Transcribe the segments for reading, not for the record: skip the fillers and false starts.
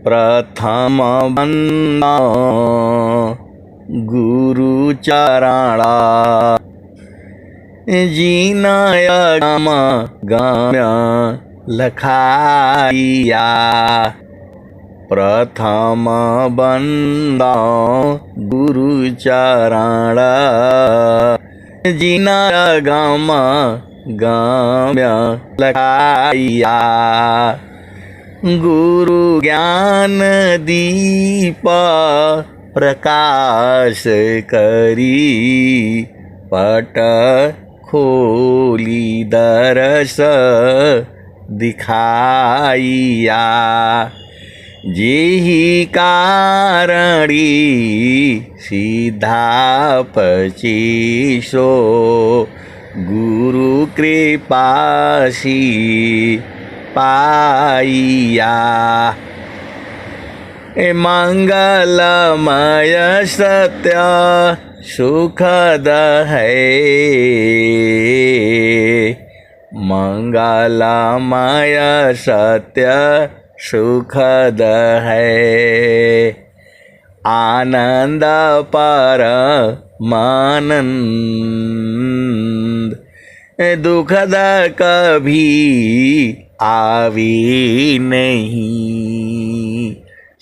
प्रथम बंदा गुरु चरणा जीनाय गम गम्य लखाइया। प्रथम बंदा गुरु चरणा जीनाय गम गम्य लखाइया। गुरु ज्ञान दीप प्रकाश करी पट खोली दरस दिखाइया। जेहि कारणी सीधा पचीसो गुरु कृपासी पाइया। मंगलमय सत्य सुखद है। मंगलमय सत्य सुखद है। आनंद परमानंद दुखद कभी आवी नहीं।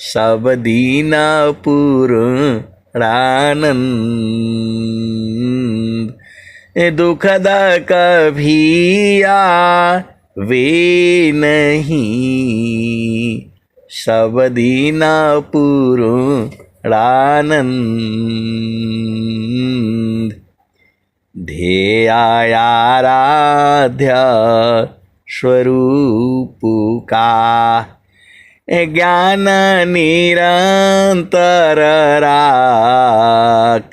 सब दीन पूर्णानंद दुखद कभी आवे नहीं। सब दीन पूर्णानंद ध्येयाराध्य स्वरूप का ज्ञान निरंतर राख।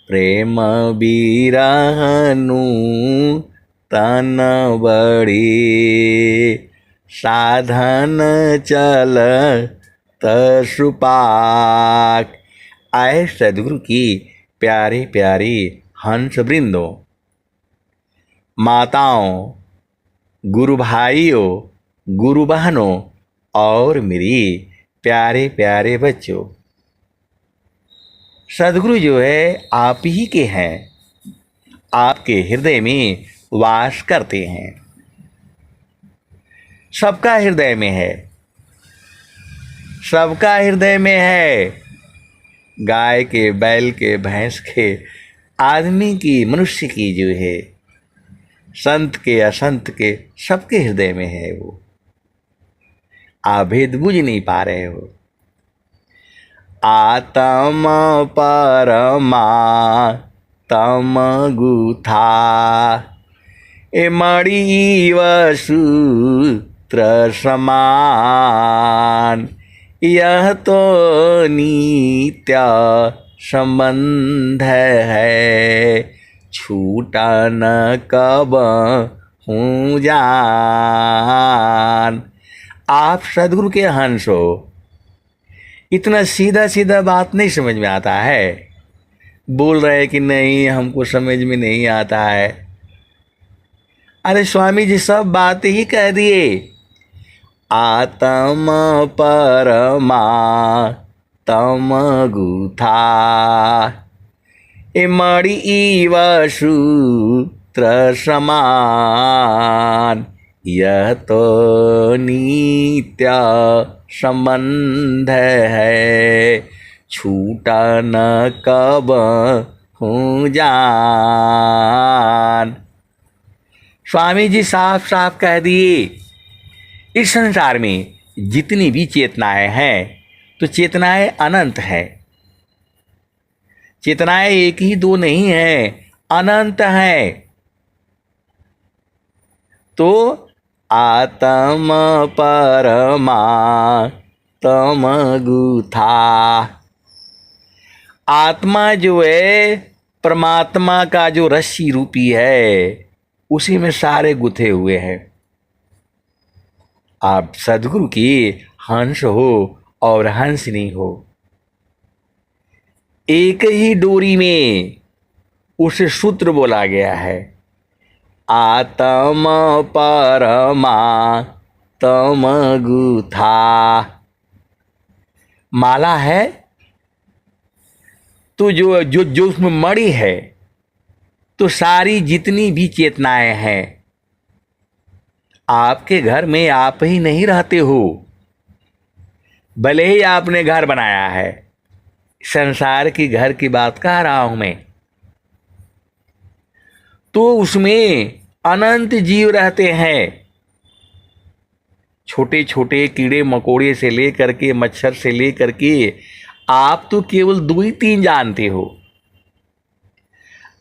प्रेम बिरहनु तन बड़ी साधन चल तसुपाक। आए सदगुरु की प्यारे प्यारे हंस वृंदों, माताओं, गुरु भाइयों, गुरु बहनों और मेरी प्यारे प्यारे बच्चों, सदगुरु जो है आप ही के हैं, आपके हृदय में वास करते हैं। सबका हृदय में है, सबका हृदय में है। गाय के, बैल के, भैंस के, आदमी की, मनुष्य की जो है, संत के, असंत के, सबके हृदय में है वो। आप भेद बुझ नहीं पा रहे हो। आत्म परमा तम गुथा ए मणि वसूत्र समान। यह तो नित्य संबंध है, छूटा न कब हूँ जान। आप सदगुरु के हंस हो। इतना सीधा सीधा बात नहीं समझ में आता है। बोल रहे हैं कि नहीं हमको समझ में नहीं आता है। अरे स्वामी जी सब बात ही कह दिए। आत्म परमा तम गुथा ए मणि वसूत्र समान। यह तो नित्य संबंध है, छूटा न कब हूँ जान। स्वामी जी साफ साफ कह दिए। इस संसार में जितनी भी चेतनाएं हैं तो चेतनाएं अनंत है। चेतनाएं एक ही दो नहीं है, अनंत है। तो आत्म परमा तम गुथा, आत्मा जो है परमात्मा का जो रस्सी रूपी है उसी में सारे गुथे हुए हैं। आप सद्गुरु की हंस हो और हंसनी हो। एक ही डोरी में उसे सूत्र बोला गया है, आत्म परमा तमगुथा। माला है तो जो जो जो उसमें मणि है, तो सारी जितनी भी चेतनाएं हैं, आपके घर में आप ही नहीं रहते हो, भले ही आपने घर बनाया है, संसार की घर की बात कह रहा हूं मैं, तो उसमें अनंत जीव रहते हैं। छोटे छोटे कीड़े मकोड़े से लेकर के, मच्छर से लेकर के, आप तो केवल 2 ही 3 जानते हो।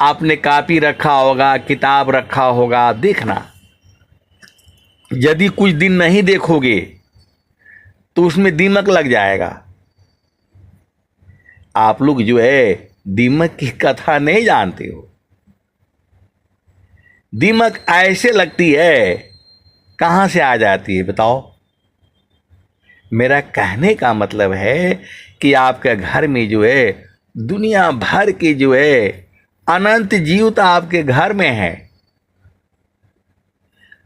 आपने कॉपी रखा होगा, किताब रखा होगा, देखना, यदि कुछ दिन नहीं देखोगे तो उसमें दीमक लग जाएगा। आप लोग जो है दीमक की कथा नहीं जानते हो। दीमक ऐसे लगती है, कहां से आ जाती है बताओ। मेरा कहने का मतलब है कि आपके घर में जो है दुनिया भर के जो है अनंत जीव तो आपके घर में है,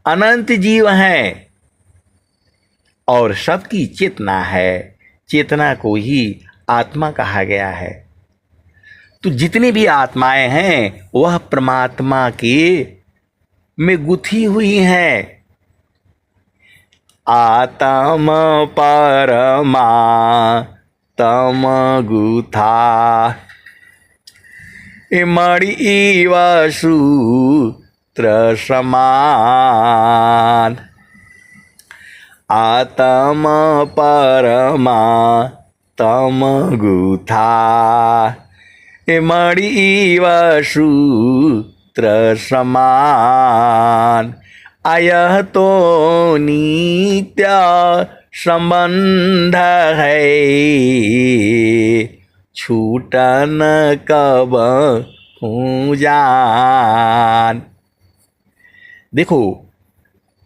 अनंत जीव हैं, और सबकी चेतना है। चेतना को ही आत्मा कहा गया है। तो जितनी भी आत्माएं हैं वह परमात्मा के में गुथी हुई हैं। आतम परमा तम गुथा मणि सूत्र समान। आतम परमा तम गुथा मणि सूत्र समान। अयह तो नित्य संबंध है, छूटन कब जान। देखो,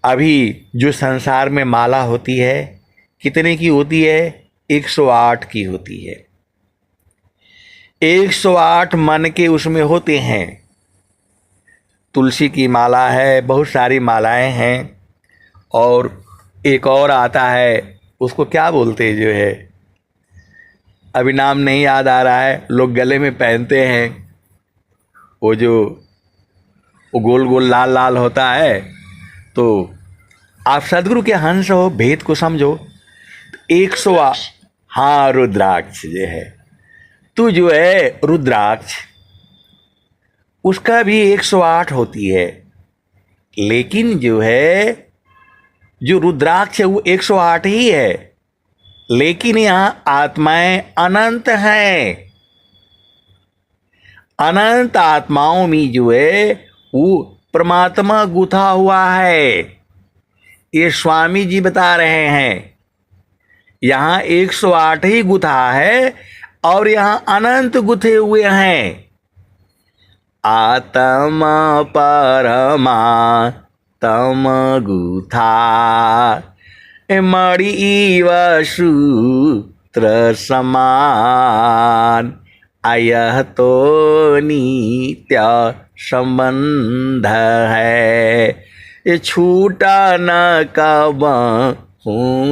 अभी जो संसार में माला होती है कितने की होती है? 108 की होती है। 108 मन के उसमें होते हैं। तुलसी की माला है, बहुत सारी मालाएं हैं, और एक और आता है, उसको क्या बोलते हैं जो है, अभी नाम नहीं याद आ रहा है, लोग गले में पहनते हैं, वो जो वो गोल गोल लाल लाल होता है। तो आप सदगुरु के हंस हो, भेद को समझो। 108, हाँ, रुद्राक्ष जो है, तो जो है रुद्राक्ष उसका भी 108 होती है, लेकिन जो है जो रुद्राक्ष है वो 108 ही है, लेकिन यहां आत्माएं अनंत हैं। अनंत आत्माओं में जो है वो परमात्मा गुथा हुआ है। ये स्वामी जी बता रहे हैं। यहां 108 ही गुथा है और यहां अनंत गुथे हुए हैं। आतम परमा तम गुथा मणि सूत्र समान। अयह तो नित्य संबंध है, ये छूटा न कब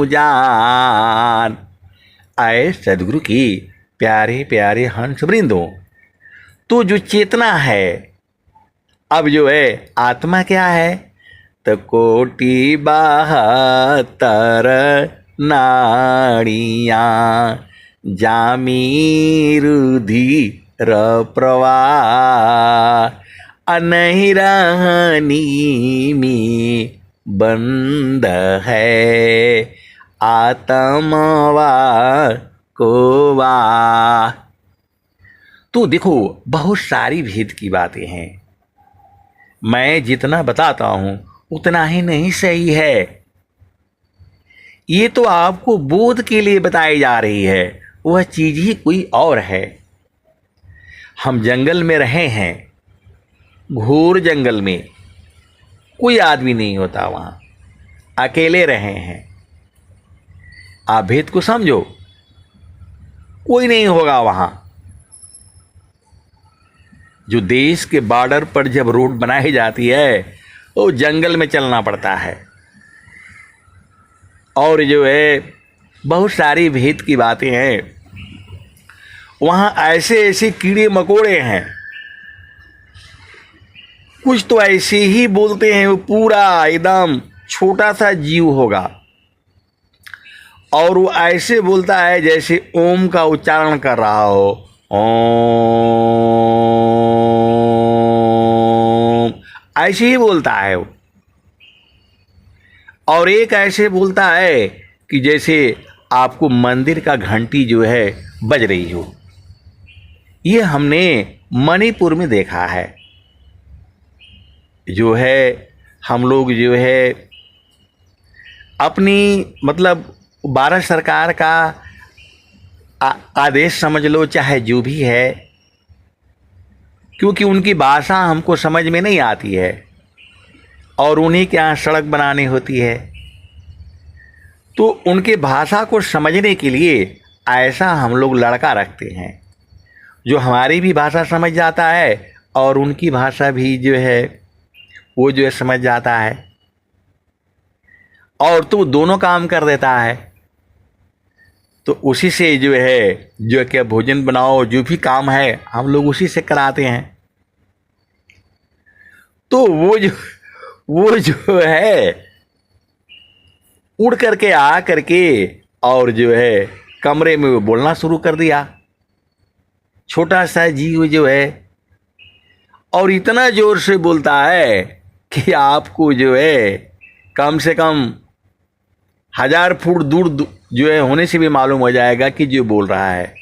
जान। आए सदगुरु की प्यारे प्यारे हंस वृंदों, तो जो चेतना है, अब जो है आत्मा क्या है, तो 1,72 नाड़ियाँ जामी रुधिर प्रवाह। नहीं रहनी में बंद है, आत्मवा को वा। तो देखो, बहुत सारी भेद की बातें हैं। मैं जितना बताता हूं उतना ही नहीं सही है। ये तो आपको बोध के लिए बताई जा रही है, वह चीज ही कोई और है। हम जंगल में रहे हैं, घोर जंगल में, कोई आदमी नहीं होता, वहां अकेले रहे हैं। आप भेद को समझो, कोई नहीं होगा वहां। जो देश के बॉर्डर पर जब रोड बनाई जाती है, वो जंगल में चलना पड़ता है। और जो है बहुत सारी भेद की बातें हैं। वहाँ ऐसे ऐसे कीड़े मकोड़े हैं, कुछ तो ऐसे ही बोलते हैं, वो पूरा एकदम छोटा सा जीव होगा और वो ऐसे बोलता है जैसे ओम का उच्चारण कर रहा हो, ओम, ऐसे ही बोलता है वो। और एक ऐसे बोलता है कि जैसे आपको मंदिर का घंटी जो है बज रही हो। ये हमने मणिपुर में देखा है। जो है हम लोग जो है अपनी मतलब भारत सरकार का आदेश समझ लो, चाहे जो भी है, क्योंकि उनकी भाषा हमको समझ में नहीं आती है और उन्हीं के यहाँ सड़क बनानी होती है, तो उनके भाषा को समझने के लिए ऐसा हम लोग लड़का रखते हैं जो हमारी भी भाषा समझ जाता है और उनकी भाषा भी जो है वो जो है समझ जाता है, और तो दोनों काम कर देता है। तो उसी से जो है जो क्या भोजन बनाओ, जो भी काम है हम लोग उसी से कराते हैं। तो वो जो है उड़ करके आ करके और जो है कमरे में वो बोलना शुरू कर दिया, छोटा सा जीव जो है, और इतना जोर से बोलता है कि आपको जो है कम से कम 1000 फुट दूर जो है होने से भी मालूम हो जाएगा कि जो बोल रहा है।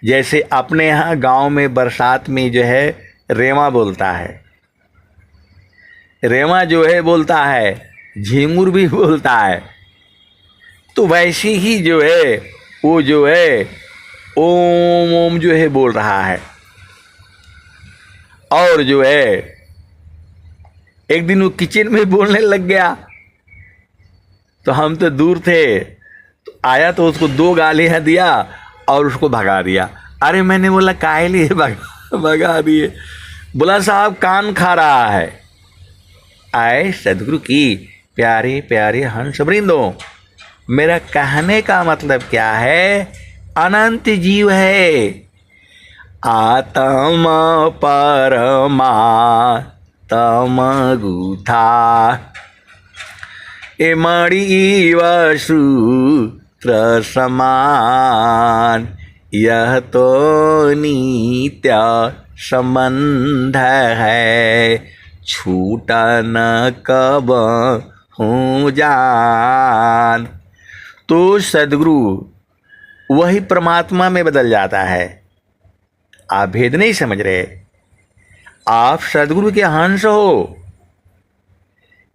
जैसे अपने यहाँ गांव में बरसात में जो है रेमा बोलता है, रेमा जो है बोलता है, झिंगुर भी बोलता है, तो वैसे ही जो है वो जो है ओम ओम जो है बोल रहा है। और जो है एक दिन वो किचन में बोलने लग गया, तो हम तो दूर थे, तो आया तो उसको 2 गालियां दिया और उसको भगा दिया। अरे मैंने बोला काहे लिए भगा दिए? बोला साहब कान खा रहा है। आए सदगुरु की प्यारे प्यारे हंस वृंदों, मेरा कहने का मतलब क्या है, अनंत जीव है, आत्मा परमा तम गुथा ए मणि सूत्र समान, यह तो नित्य संबंध है, छूटा न कब हूँ जान। तो सदगुरु वही परमात्मा में बदल जाता है। आप भेद नहीं समझ रहे, आप सदगुरु के हंस हो।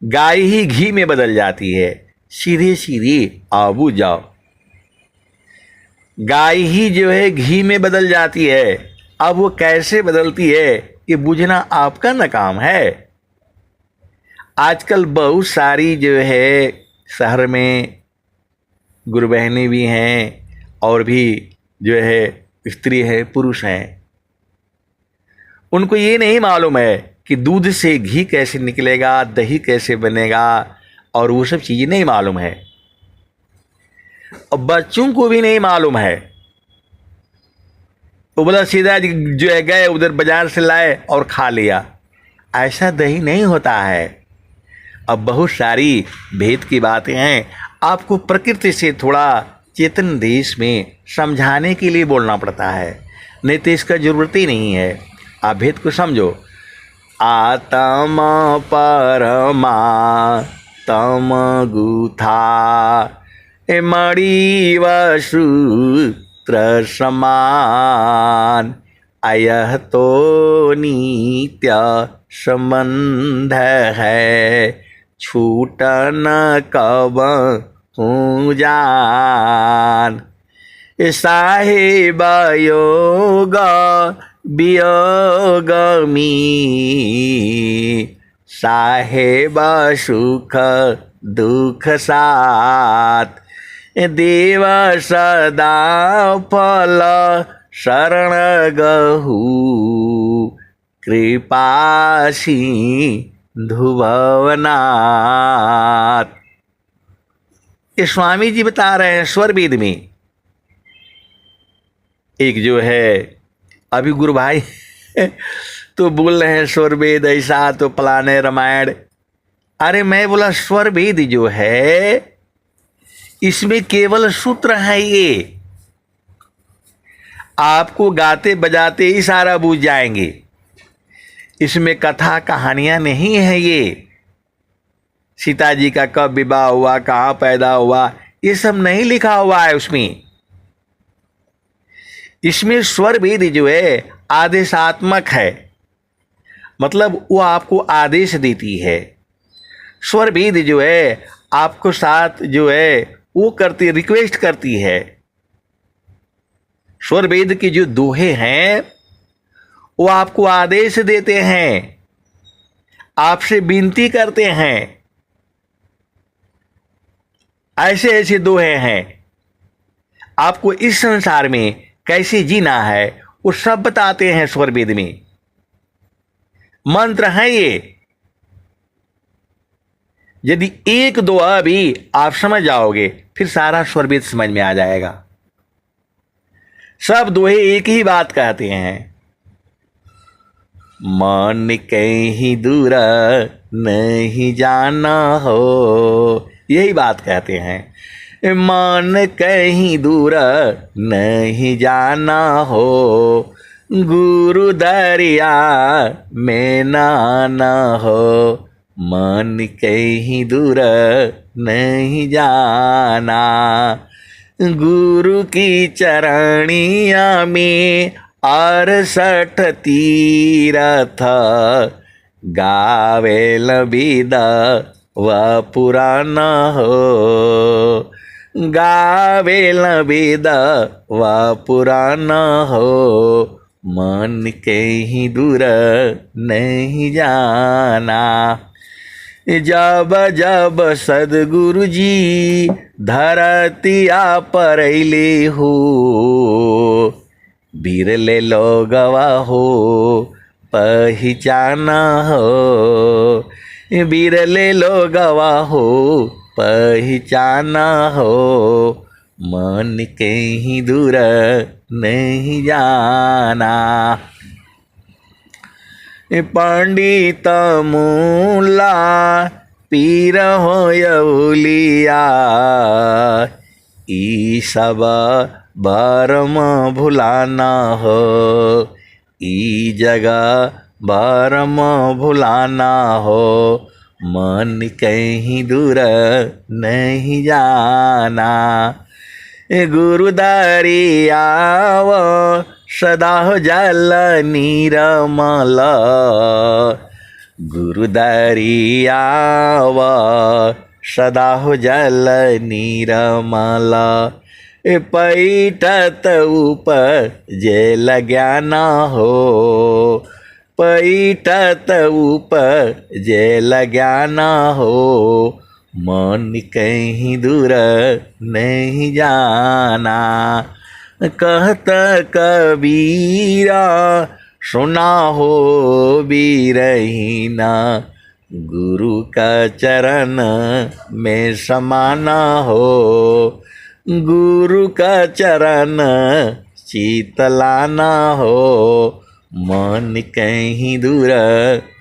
गाय ही घी में बदल जाती है, सीधे सीधे आबू जाओ। गाय ही जो है घी में बदल जाती है। अब वो कैसे बदलती है ये बुझना आपका न काम है। आजकल बहुत सारी जो है शहर में गुरु बहनें भी हैं और भी जो है स्त्री है, पुरुष हैं, उनको ये नहीं मालूम है कि दूध से घी कैसे निकलेगा, दही कैसे बनेगा, और वो सब चीज़ें नहीं मालूम है। और बच्चों को भी नहीं मालूम है। वो बोला सीधा जो है गए उधर बाजार से लाए और खा लिया, ऐसा दही नहीं होता है। अब बहुत सारी भेद की बातें हैं, आपको प्रकृति से थोड़ा चेतन देश में समझाने के लिए बोलना पड़ता है, नहीं तो इसका जरूरत ही नहीं है। आप भेद को समझो। आत्मा परमा तम गुथा ए मणि सूत्र समान, अयह तो नित्य संबंध है, छूटा न कब हूँ जान। साहेब योग वियोगमी, साहेब सुख दुख साथ, देव सदा फल शरण गहू, कृपासी धुवनाथ। ये स्वामी जी बता रहे हैं स्वर वेद में। एक जो है अभी गुरु भाई तो बोल रहे हैं स्वर वेद ऐसा तो फलाने रामायण। अरे मैं बोला स्वर वेद जो है इसमें केवल सूत्र है, ये आपको गाते बजाते ही सारा बूझ जाएंगे। इसमें कथा कहानियां नहीं है। ये सीता जी का कब विवाह हुआ, कहाँ पैदा हुआ, ये सब नहीं लिखा हुआ है उसमें। इसमें स्वर वेद जो है आदेशात्मक है, मतलब वो आपको आदेश देती है। स्वर वेद जो है आपको साथ जो है वो करती, रिक्वेस्ट करती है। स्वर वेद के जो दोहे हैं वो आपको आदेश देते हैं, आपसे विनती करते हैं। ऐसे ऐसे दोहे हैं, आपको इस संसार में कैसे जीना है वो सब बताते हैं स्वर वेद में। मंत्र है ये। यदि एक दोहा भी आप समझ जाओगे फिर सारा स्वर वेद समझ में आ जाएगा। सब दोहे एक ही बात कहते हैं, मन कहीं दूर नहीं जाना हो, यही बात कहते हैं। मन कहीं दूर नहीं जाना हो, गुरु दरिया में नाना हो। मन कहीं दूर नहीं जाना, गुरु की चरणिया में 68 तीरथ, गावेल विदा व पुराना हो, गावेल विदा व पुराना हो। मन कहीं दूर नहीं जाना। जब जब सदगुरु जी धरतिया पर अइले हो, बिरले लोगवा हो पहचाना हो, बिरले लोगवा हो पहचाना हो। मन कहीं दूर नहीं जाना। पंडित मूला पीर हो यौलिया, ई सब भरम भुलाना हो, ई जगह भरम भुलाना हो। मन कहीं दूर नहीं जाना। गुरु दरियाव सदा हो जल नीरमल, गुरु दरियाव सदा हो जल नीरमल। पैठत ऊपर जेल ज्ञान हो, पैठत ऊपर जेल ज्ञान हो। मन कहीं दूर नहीं जाना। कहत कबीरा सुना हो बीरहीना, गुरु का चरण में समाना हो, गुरु का चरण शीतलाना हो। मन कहीं दूर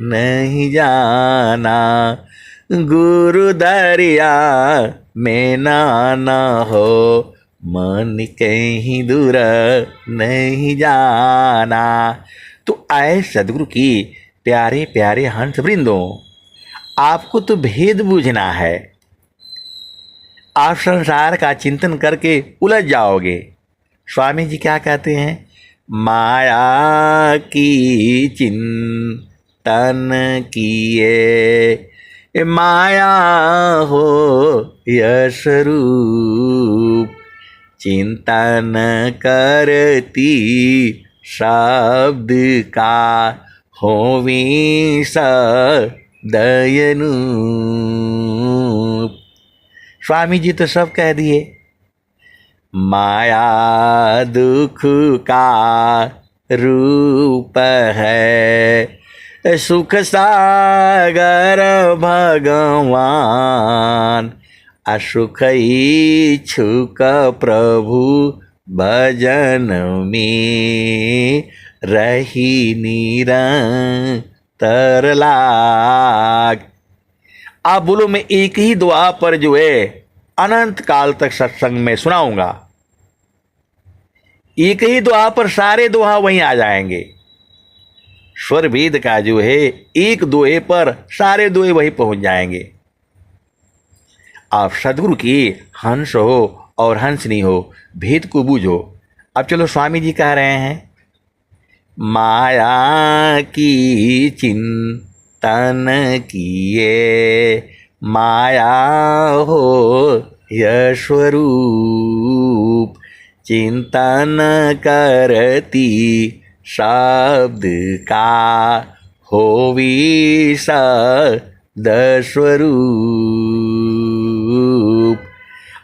नहीं जाना, गुरु दरिया में नाना हो। मन कहीं दूर नहीं जाना। तो आए सदगुरु की प्यारे प्यारे हंस वृंदों, आपको तो भेद बूझना है। आप संसार का चिंतन करके उलझ जाओगे। स्वामी जी क्या कहते हैं? माया की चिंतन किए, माया हो यश रूप, चिंतन करती शब्द का होवी सदयनूप। स्वामी जी तो सब कह दिए। माया दुख का रूप है, सुख सागर भगवान असुख इच्छुक प्रभु भजन में रही निरंतर लाग। आप बोलो मैं एक ही दुआ पर जो है अनंत काल तक सत्संग में सुनाऊंगा। एक ही दुआ पर सारे दुआ वहीं आ जाएंगे। स्वर वेद का जो है एक दोहे पर सारे दोहे वहीं पहुंच जाएंगे। आप सदगुरु की हंस हो और हंसनी हो, भेद को बूझो। अब चलो स्वामी जी कह रहे हैं, माया की चिंतन किए माया हो यह स्वरूप, चिंतन करती शब्द का होवी सद स्वरूप।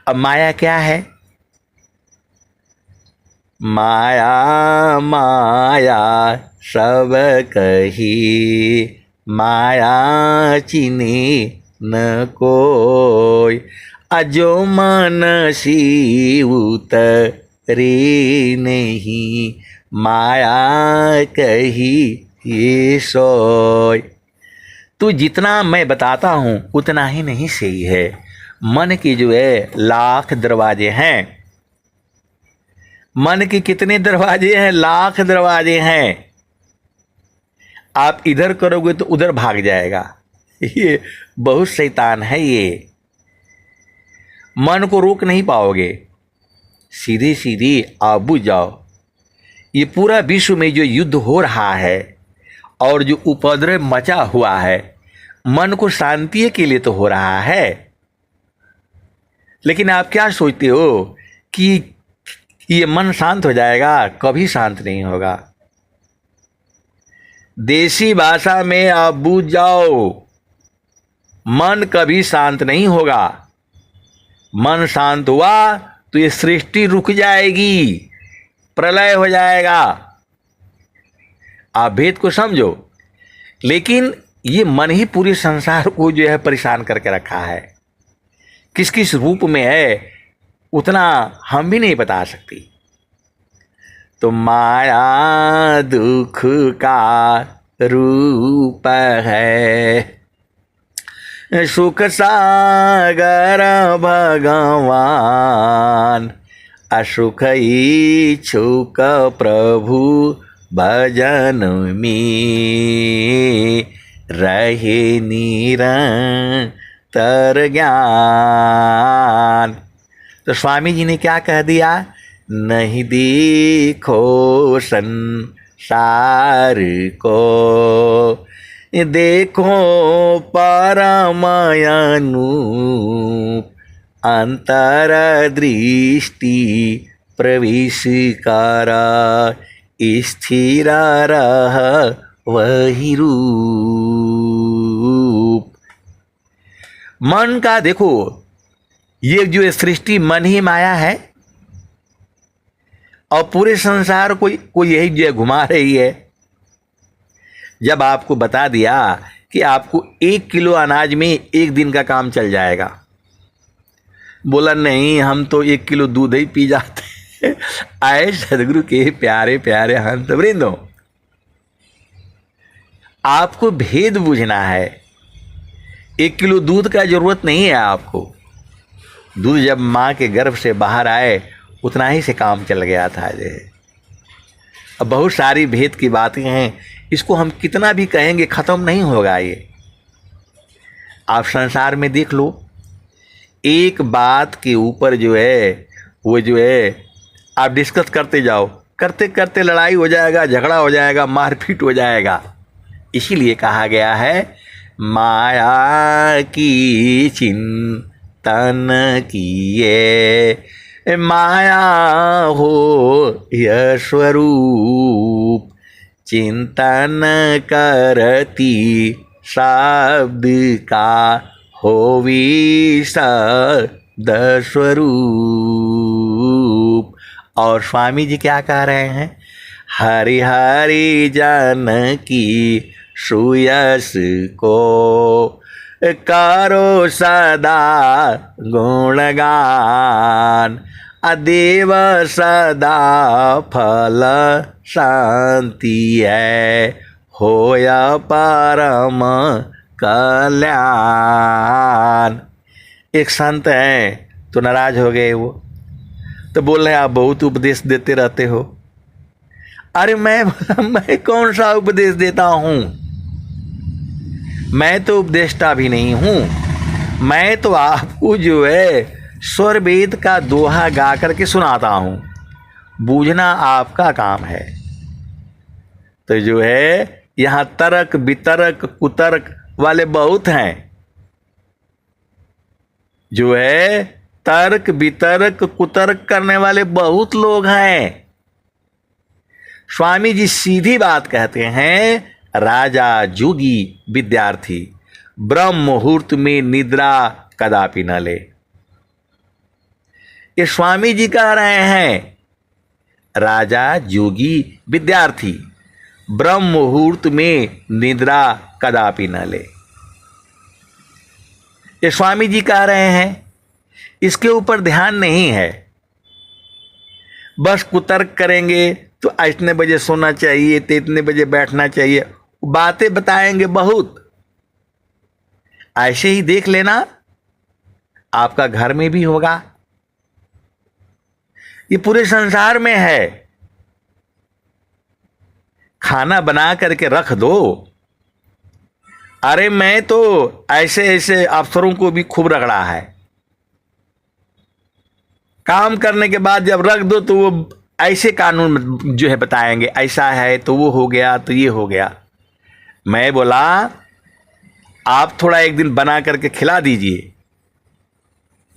अब माया क्या है? माया माया सब कही, माया चिने न कोई, अजो मन शिवत रे नहीं, माया कही ये सोय। तो जितना मैं बताता हूँ उतना ही नहीं सही है। मन के जो है लाख दरवाजे हैं। मन के कितने दरवाजे हैं? लाख दरवाजे हैं। आप इधर करोगे तो उधर भाग जाएगा। ये बहुत शैतान है। ये मन को रोक नहीं पाओगे। सीधी सीधी आप बुझ जाओ। ये पूरा विश्व में जो युद्ध हो रहा है और जो उपद्रव मचा हुआ है, मन को शांति के लिए तो हो रहा है। लेकिन आप क्या सोचते हो कि ये मन शांत हो जाएगा? कभी शांत नहीं होगा। देसी भाषा में आप बूझ जाओ, मन कभी शांत नहीं होगा। मन शांत हुआ तो ये सृष्टि रुक जाएगी, प्रलय हो जाएगा। आप भेद को समझो। लेकिन ये मन ही पूरे संसार को जो है परेशान करके रखा है। किस किस रूप में है उतना हम भी नहीं बता सकती। तो माया दुख का रूप है, सुख सागर भगवान, असुख इच्छुक प्रभु भजन में रहे निरंतर ज्ञान। तो स्वामी जी ने क्या कह दिया? नहीं देखो संसार को, देखो परमयानूप, अंतर दृष्टि प्रवेश करा, स्थिर रह वही रूप। मन का देखो, ये जो सृष्टि मन ही माया है और पूरे संसार को यही जो घुमा रही है। जब आपको बता दिया कि आपको 1 किलो अनाज में 1 दिन का काम चल जाएगा, बोला नहीं हम तो 1 किलो दूध ही पी जाते। आए सदगुरु के प्यारे प्यारे हंस वृंदो, आपको भेद बुझना है। 1 किलो दूध का जरूरत नहीं है आपको। दूध जब माँ के गर्भ से बाहर आए उतना ही से काम चल गया था। अब बहुत सारी भेद की बातें हैं, इसको हम कितना भी कहेंगे ख़त्म नहीं होगा। ये आप संसार में देख लो, एक बात के ऊपर जो है वो जो है आप डिस्कस करते जाओ, करते करते लड़ाई हो जाएगा, झगड़ा हो जाएगा, मारपीट हो जाएगा। इसीलिए कहा गया है माया की चिंतन किए माया हो यह स्वरूप, चिंतन करती शब्द का होवी सद स्वरूप। और स्वामी जी क्या कह रहे हैं? हरि हरि जन की सुयस को करो सदा गुणगान, अदेव सदा फल शांति है, होया परम कल्याण। एक संत हैं तो नाराज हो गए वो, तो बोल रहे आप बहुत उपदेश देते रहते हो। अरे मैं कौन सा उपदेश देता हूं, मैं तो उपदेष्टा भी नहीं हूं, मैं तो आपको जो है स्वर वेद का दोहा गा करके सुनाता हूं, बूझना आपका काम है। तो जो है यहां तर्क वितर्क कुतर्क वाले बहुत हैं, जो है तर्क वितर्क कुतर्क करने वाले बहुत लोग हैं। स्वामी जी सीधी बात कहते हैं, राजा जोगी विद्यार्थी ब्रह्म मुहूर्त में निद्रा कदापि न ले। ये स्वामी जी कह रहे हैं, राजा जोगी विद्यार्थी ब्रह्म मुहूर्त में निद्रा कदापि न ले। ये स्वामी जी कह रहे हैं, इसके ऊपर ध्यान नहीं है, बस कुतर्क करेंगे तो इतने बजे सोना चाहिए तो इतने बजे बैठना चाहिए, बातें बताएंगे बहुत। ऐसे ही देख लेना आपका घर में भी होगा, ये पूरे संसार में है। खाना बना करके रख दो, अरे मैं तो ऐसे ऐसे अफसरों को भी खूब रगड़ा है, काम करने के बाद जब रख दो तो वो ऐसे कानून जो है बताएंगे, ऐसा है तो वो हो गया तो ये हो गया। मैं बोला आप थोड़ा एक दिन बना करके खिला दीजिए,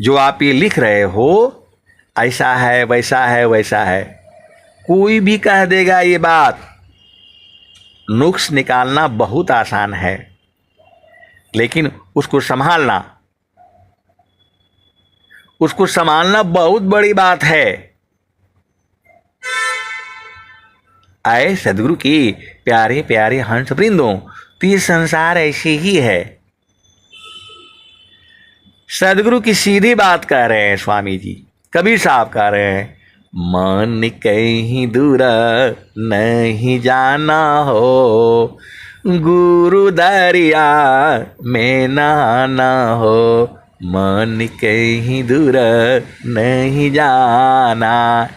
जो आप ये लिख रहे हो ऐसा है वैसा है वैसा है, कोई भी कह देगा ये बात। नुक्स निकालना बहुत आसान है, लेकिन उसको संभालना बहुत बड़ी बात है। आए सदगुरु की प्यारे प्यारे हंस वृंदों, तो ये संसार ऐसे ही है। सदगुरु की सीधी बात कह रहे हैं स्वामी जी, कबीर साहब कह रहे हैं, मन कहीं दूर नहीं जाना हो, गुरु दरिया में नहाना हो, मन कहीं दूर नहीं जाना।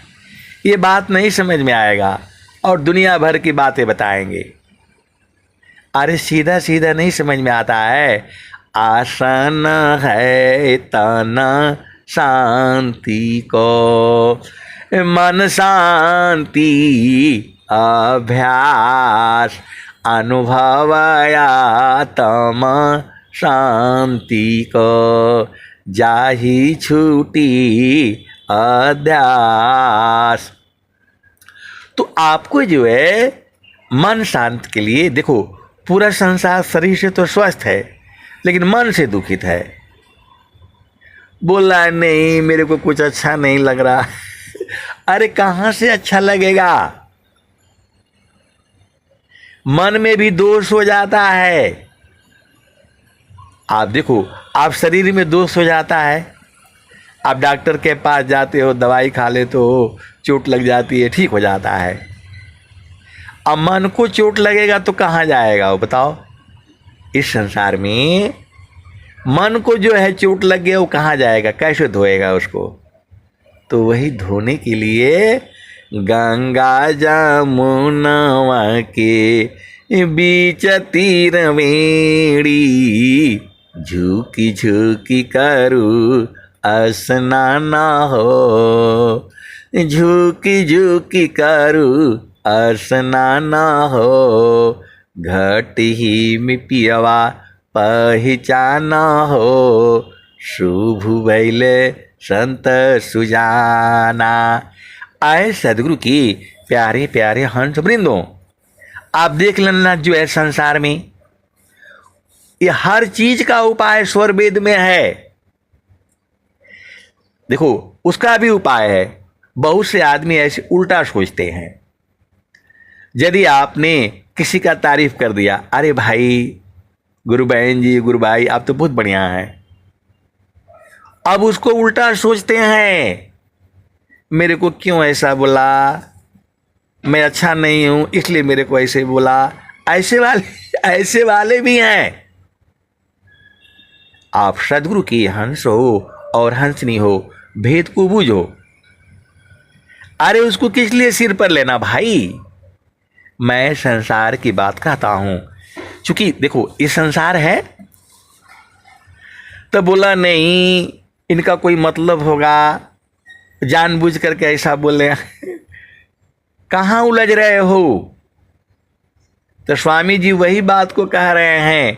ये बात नहीं समझ में आएगा और दुनिया भर की बातें बताएंगे। अरे सीधा सीधा नहीं समझ में आता है। आसन है तन शांति को, मन शांति अभ्यास, अनुभवया तम शांति को, जाहि छूटी अध्यास। तो आपको जो है मन शांत के लिए, देखो पूरा संसार शरीर से तो स्वस्थ है लेकिन मन से दुखित है, बोल रहा है नहीं मेरे को कुछ अच्छा नहीं लग रहा। अरे कहाँ से अच्छा लगेगा, मन में भी दोष हो जाता है। आप देखो, आप शरीर में दोष हो जाता है, आप डॉक्टर के पास जाते हो, दवाई खा लेते हो, चोट लग जाती है, ठीक हो जाता है। अब मन को चोट लगेगा तो कहाँ जाएगा वो बताओ। इस संसार में मन को जो है चोट लग गया वो कहाँ जाएगा, कैसे धोएगा उसको। तो वही धोने के लिए गंगा जमुनवा के बीच तीर वेड़ी, झुकी झुकी करू स्नान हो, झुकी झुकी करू स्नान हो, घट ही में पियवा पहचान हो, शुभ भैले संत सुजाना। आए सदगुरु की प्यारे प्यारे हंस वृंदों, आप देख लेना जो है संसार में ये हर चीज का उपाय स्वर वेद में है। देखो उसका भी उपाय है। बहुत से आदमी ऐसे उल्टा सोचते हैं। यदि आपने किसी का तारीफ कर दिया, अरे भाई गुरु बहन जी, गुरु भाई, आप तो बहुत बढ़िया हैं। अब उसको उल्टा सोचते हैं, मेरे को क्यों ऐसा बोला, मैं अच्छा नहीं हूं इसलिए मेरे को ऐसे बोला। ऐसे वाले भी हैं। आप सदगुरु की हंस हो और हंसनी हो, भेद को बूझो। अरे उसको किस लिए सिर पर लेना भाई। मैं संसार की बात कहता हूं, क्योंकि देखो ये संसार है। तो बोला नहीं, इनका कोई मतलब होगा, जानबूझ करके ऐसा बोले। कहां उलझ रहे हो। तो स्वामी जी वही बात को कह रहे हैं,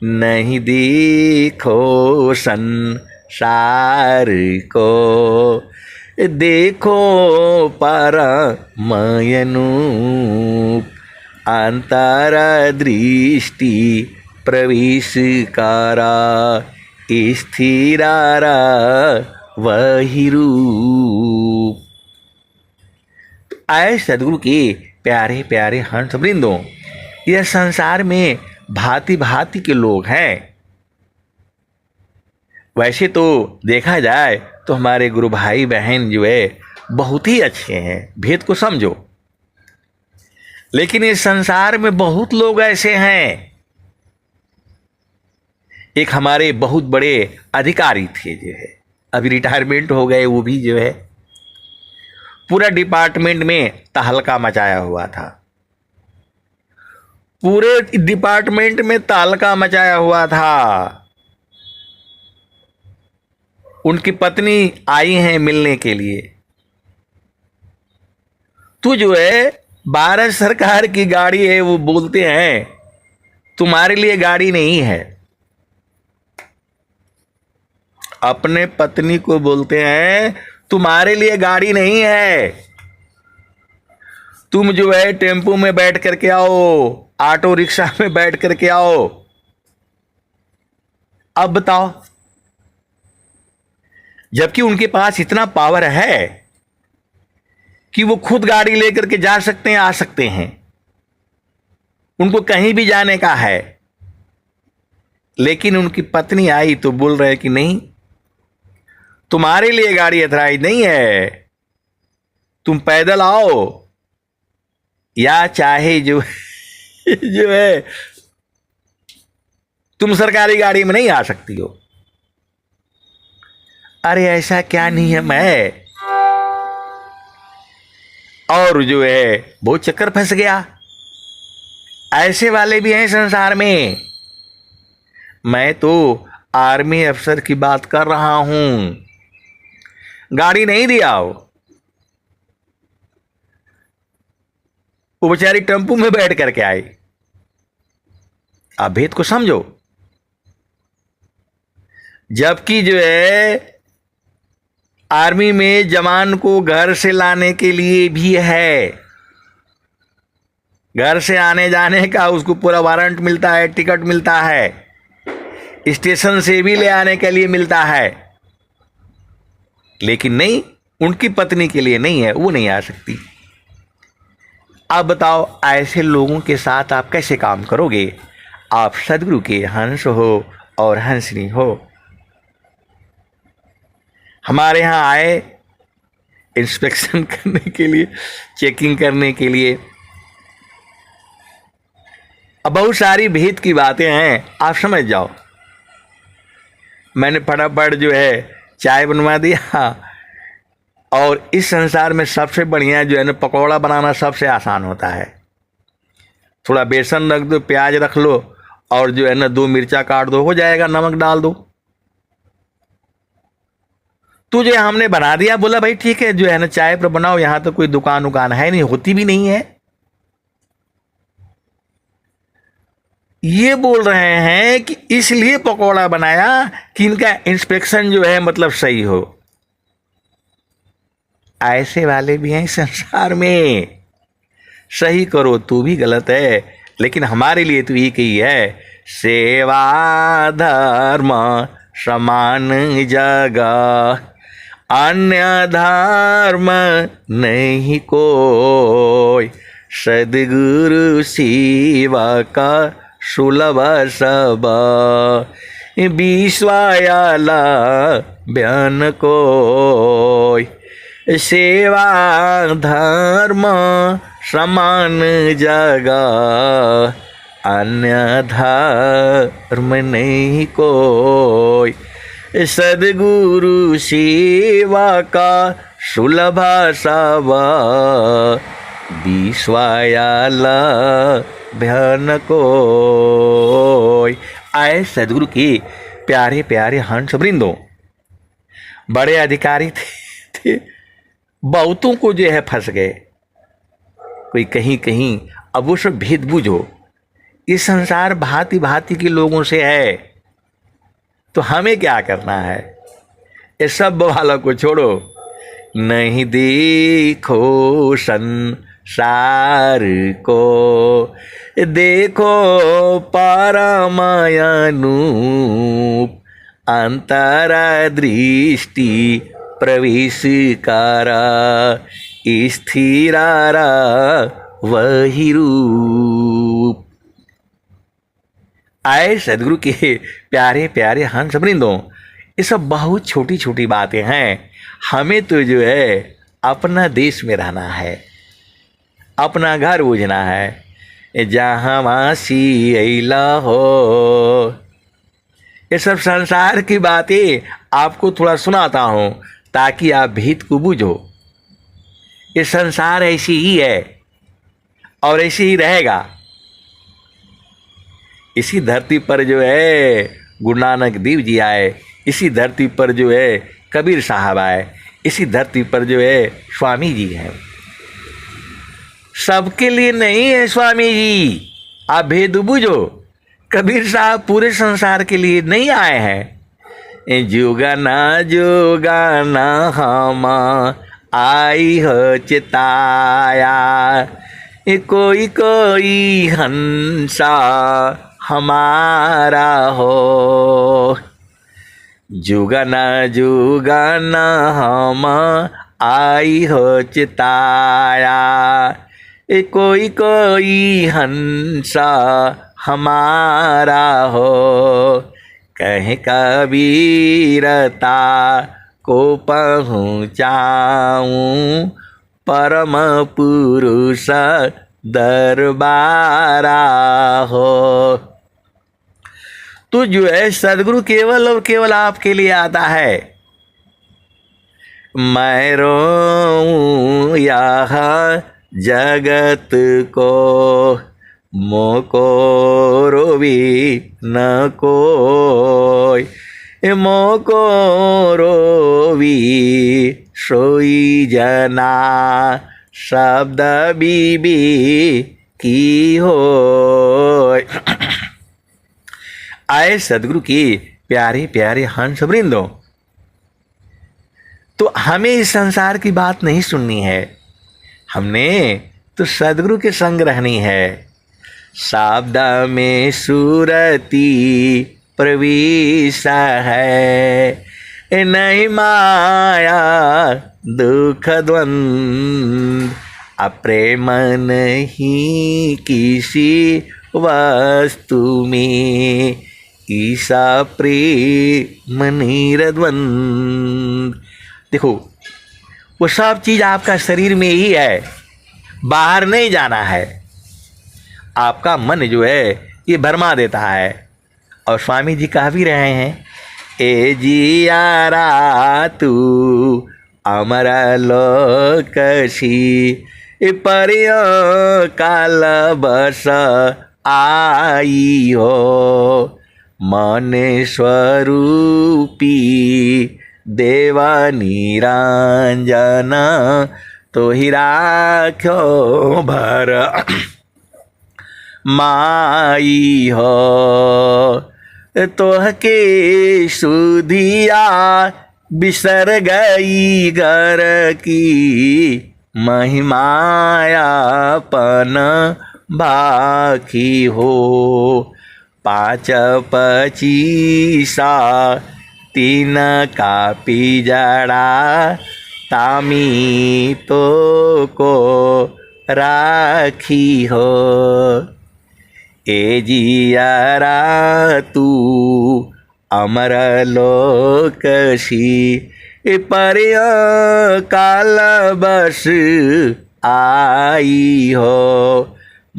नहीं देखो संसार को, देखो परमयनूप, अंतर दृष्टि प्रवेश कारा, स्थिरारा वही रूप। आए सदगुरु के प्यारे प्यारे हंस वृंदों, यह संसार में भांति भांति के लोग हैं। वैसे तो देखा जाए तो हमारे गुरु भाई बहन जो है बहुत ही अच्छे हैं, भेद को समझो। लेकिन इस संसार में बहुत लोग ऐसे हैं। एक हमारे बहुत बड़े अधिकारी थे जो है, अभी रिटायरमेंट हो गए, वो भी जो है पूरा डिपार्टमेंट में तहलका मचाया हुआ था। पूरे डिपार्टमेंट में तहलका मचाया हुआ था। उनकी पत्नी आई हैं मिलने के लिए। तू जो है भारत सरकार की गाड़ी है, वो बोलते हैं तुम्हारे लिए गाड़ी नहीं है। अपने पत्नी को बोलते हैं तुम्हारे लिए गाड़ी नहीं है, तुम जो है टेम्पो में बैठ करके आओ, ऑटो रिक्शा में बैठ करके आओ। अब बताओ, जबकि उनके पास इतना पावर है कि वो खुद गाड़ी लेकर के जा सकते हैं, आ सकते हैं, उनको कहीं भी जाने का है। लेकिन उनकी पत्नी आई तो बोल रहे कि नहीं, तुम्हारे लिए गाड़ी अथराइज नहीं है, तुम पैदल आओ या चाहे जो है तुम सरकारी गाड़ी में नहीं आ सकती हो। अरे ऐसा क्या नियम है। और जो है बहुत चक्कर फंस गया। ऐसे वाले भी हैं संसार में। मैं तो आर्मी अफसर की बात कर रहा हूं, गाड़ी नहीं दिया वो बेचारी टेम्पू में बैठ करके आई। आप भेद को समझो। जबकि जो है आर्मी में जवान को घर से लाने के लिए भी है, घर से आने जाने का उसको पूरा वारंट मिलता है, टिकट मिलता है, स्टेशन से भी ले आने के लिए मिलता है। लेकिन नहीं, उनकी पत्नी के लिए नहीं है, वो नहीं आ सकती। अब बताओ ऐसे लोगों के साथ आप कैसे काम करोगे। आप सदगुरु के हंस हो और हंसनी हो। हमारे यहाँ आए इंस्पेक्शन करने के लिए, चेकिंग करने के लिए। अब बहुत सारी भेद की बातें हैं, आप समझ जाओ। मैंने फटाफट जो है चाय बनवा दिया। और इस संसार में सबसे बढ़िया जो है ना, पकौड़ा बनाना सबसे आसान होता है। थोड़ा बेसन रख दो, प्याज रख लो, और जो है ना 2 मिर्चा काट दो, हो जाएगा, नमक डाल दो। तुझे हमने बना दिया, बोला भाई ठीक है, जो है ना चाय पर बनाओ, यहां तो कोई दुकान उकान है नहीं, होती भी नहीं है। ये बोल रहे हैं कि इसलिए पकौड़ा बनाया कि इनका इंस्पेक्शन जो है मतलब सही हो। ऐसे वाले भी हैं संसार में। सही करो तू भी गलत है, लेकिन हमारे लिए तो एक ही है, सेवा धर्म समान जगह, अन्य धर्म नहीं कोई, सदगुरु सेवा का सुलभ सब विश्वायाला बयान कोय सेवा धर्म समान जगा अन्य धर्म नहीं कोई सद्गुरु सेवा का सुलभ सब विश्वायाला भयान कोय। आए सदगुरु के प्यारे प्यारे हंस वृंदों, बड़े अधिकारी थे बहुतों को जो है फंस गए, कोई कहीं कहीं। अब वो सब भेद बूझो, इस संसार भांति भांति के लोगों से है, तो हमें क्या करना है? ये सब वालों को छोड़ो। नहीं देखो संसार को, देखो परमायनूप अंतरा दृष्टि प्रवेश कारा स्थिरारा वही रूप। आए सदगुरु के प्यारे प्यारे हंस वृंदों, ये सब बहुत छोटी छोटी बातें हैं। हमें तो जो है अपना देश में रहना है, अपना घर बूझना है। जहाँ मासी अला हो, ये सब संसार की बातें आपको थोड़ा सुनाता हूँ ताकि आप भेद को बूझो। ये संसार ऐसी ही है और ऐसे ही रहेगा। इसी धरती पर जो है गुरु नानक देव जी आए, इसी धरती पर जो है कबीर साहब आए, इसी धरती पर जो है स्वामी जी हैं। सबके लिए नहीं है स्वामी जी, आप भेद बूझो। कबीर साहब पूरे संसार के लिए नहीं आए हैं। जोगाना हम आई हो चिताया, कोई कोई हंसा हमारा हो। जुगाना हम आई हो चिताया, कोई कोई हंसा हमारा हो। कहे कबीरता को पहुँचाऊँ परम पुरुष दरबारा हो। तो जो है सदगुरु केवल और केवल आपके लिए आता है। मैं रोऊं यहाँ जगत को, मोको रोवी न कोई, मोको रोवी सोई जना शब्द बीबी की हो। आए सदगुरु के प्यारे प्यारे हंस वृंदों, तो हमें इस संसार की बात नहीं सुननी है, हमने तो सदगुरु के संग रहनी है। शब्द में सूरती प्रवेश है, नहीं माया दुख द्वंद, अप्रेम नहीं किसी वस्तु में, ईसा प्रेम निरद्वंद। देखो वो सब चीज़ आपका शरीर में ही है, बाहर नहीं जाना है। आपका मन जो है ये भरमा देता है। और स्वामी जी कह भी रहे हैं, ए जियारा तू अमर लोकसी, परियो काल बस आई हो। मन स्वरूपी देवा निरंजन, तो ही राख्यो भर माई हो। तोहके सुधिया बिसर गई घर की, महिमायापन बाकी हो। 5 25 3 का पिजड़ा, तामी तो को राखी हो। ए जियारा तू अमर लोकसी पर्य काल बस आई हो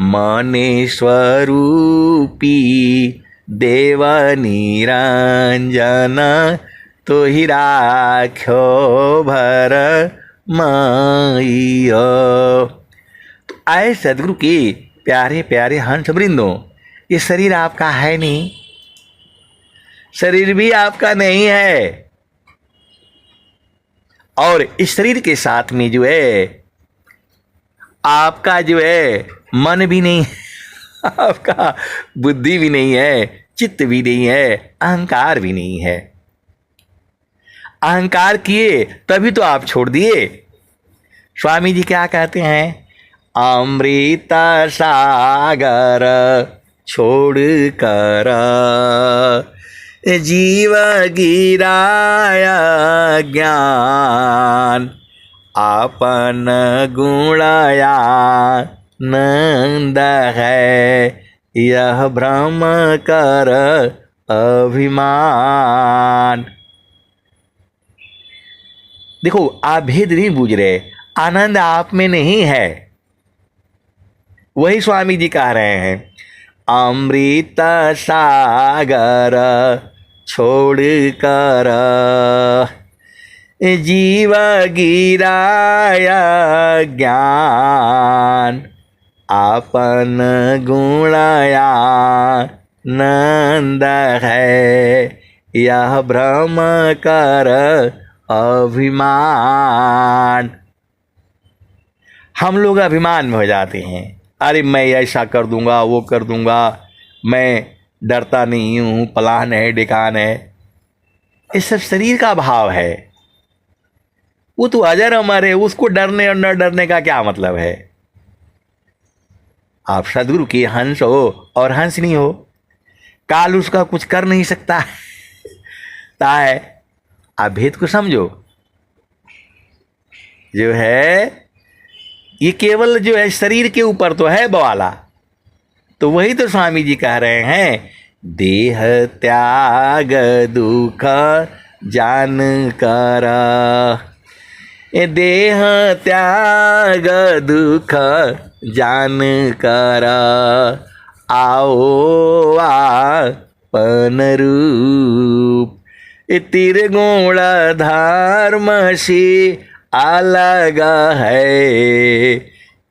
मने स्वरूपी देव निरंजन तो ही राख्यो भर माइयो। तो आए सदगुरु के प्यारे प्यारे हंस वृंदों, ये शरीर आपका है नहीं, शरीर भी आपका नहीं है, और इस शरीर के साथ में जो है आपका जो है मन भी नहीं आपका बुद्धि भी नहीं है, चित्त भी नहीं है, अहंकार भी नहीं है। अहंकार किए तभी तो आप छोड़ दिए। स्वामी जी क्या कहते हैं? अमृत सागर छोड़ कर जीव गिराया ज्ञान आपन गुणया नंद है यह भ्रम कर अभिमान। देखो, आप भेद नहीं बूझ रहे, आनंद आप में नहीं है। वही स्वामी जी कह रहे हैं, अमृत सागर छोड़ कर जीव गिराया ज्ञान आपन गुणया नंद है यह भ्रम कर अभिमान। हम लोग अभिमान में हो जाते हैं, अरे मैं ऐसा कर दूंगा, वो कर दूंगा, मैं डरता नहीं हूँ, पलान है, डिकान है। ये सब शरीर का भाव है। वो तो अजर अमर है, उसको डरने और न डरने का क्या मतलब है? आप सदगुरु के हंस हो और हंस नहीं हो, काल उसका कुछ कर नहीं सकता है। आप भेद को समझो। जो है ये केवल जो है शरीर के ऊपर तो है बवाला। तो वही तो स्वामी जी कह रहे हैं, देह त्याग दुख जान कर। देह त्याग दुख जान कर आओ आपन रूप। त्रिगुण धर्म से अलग है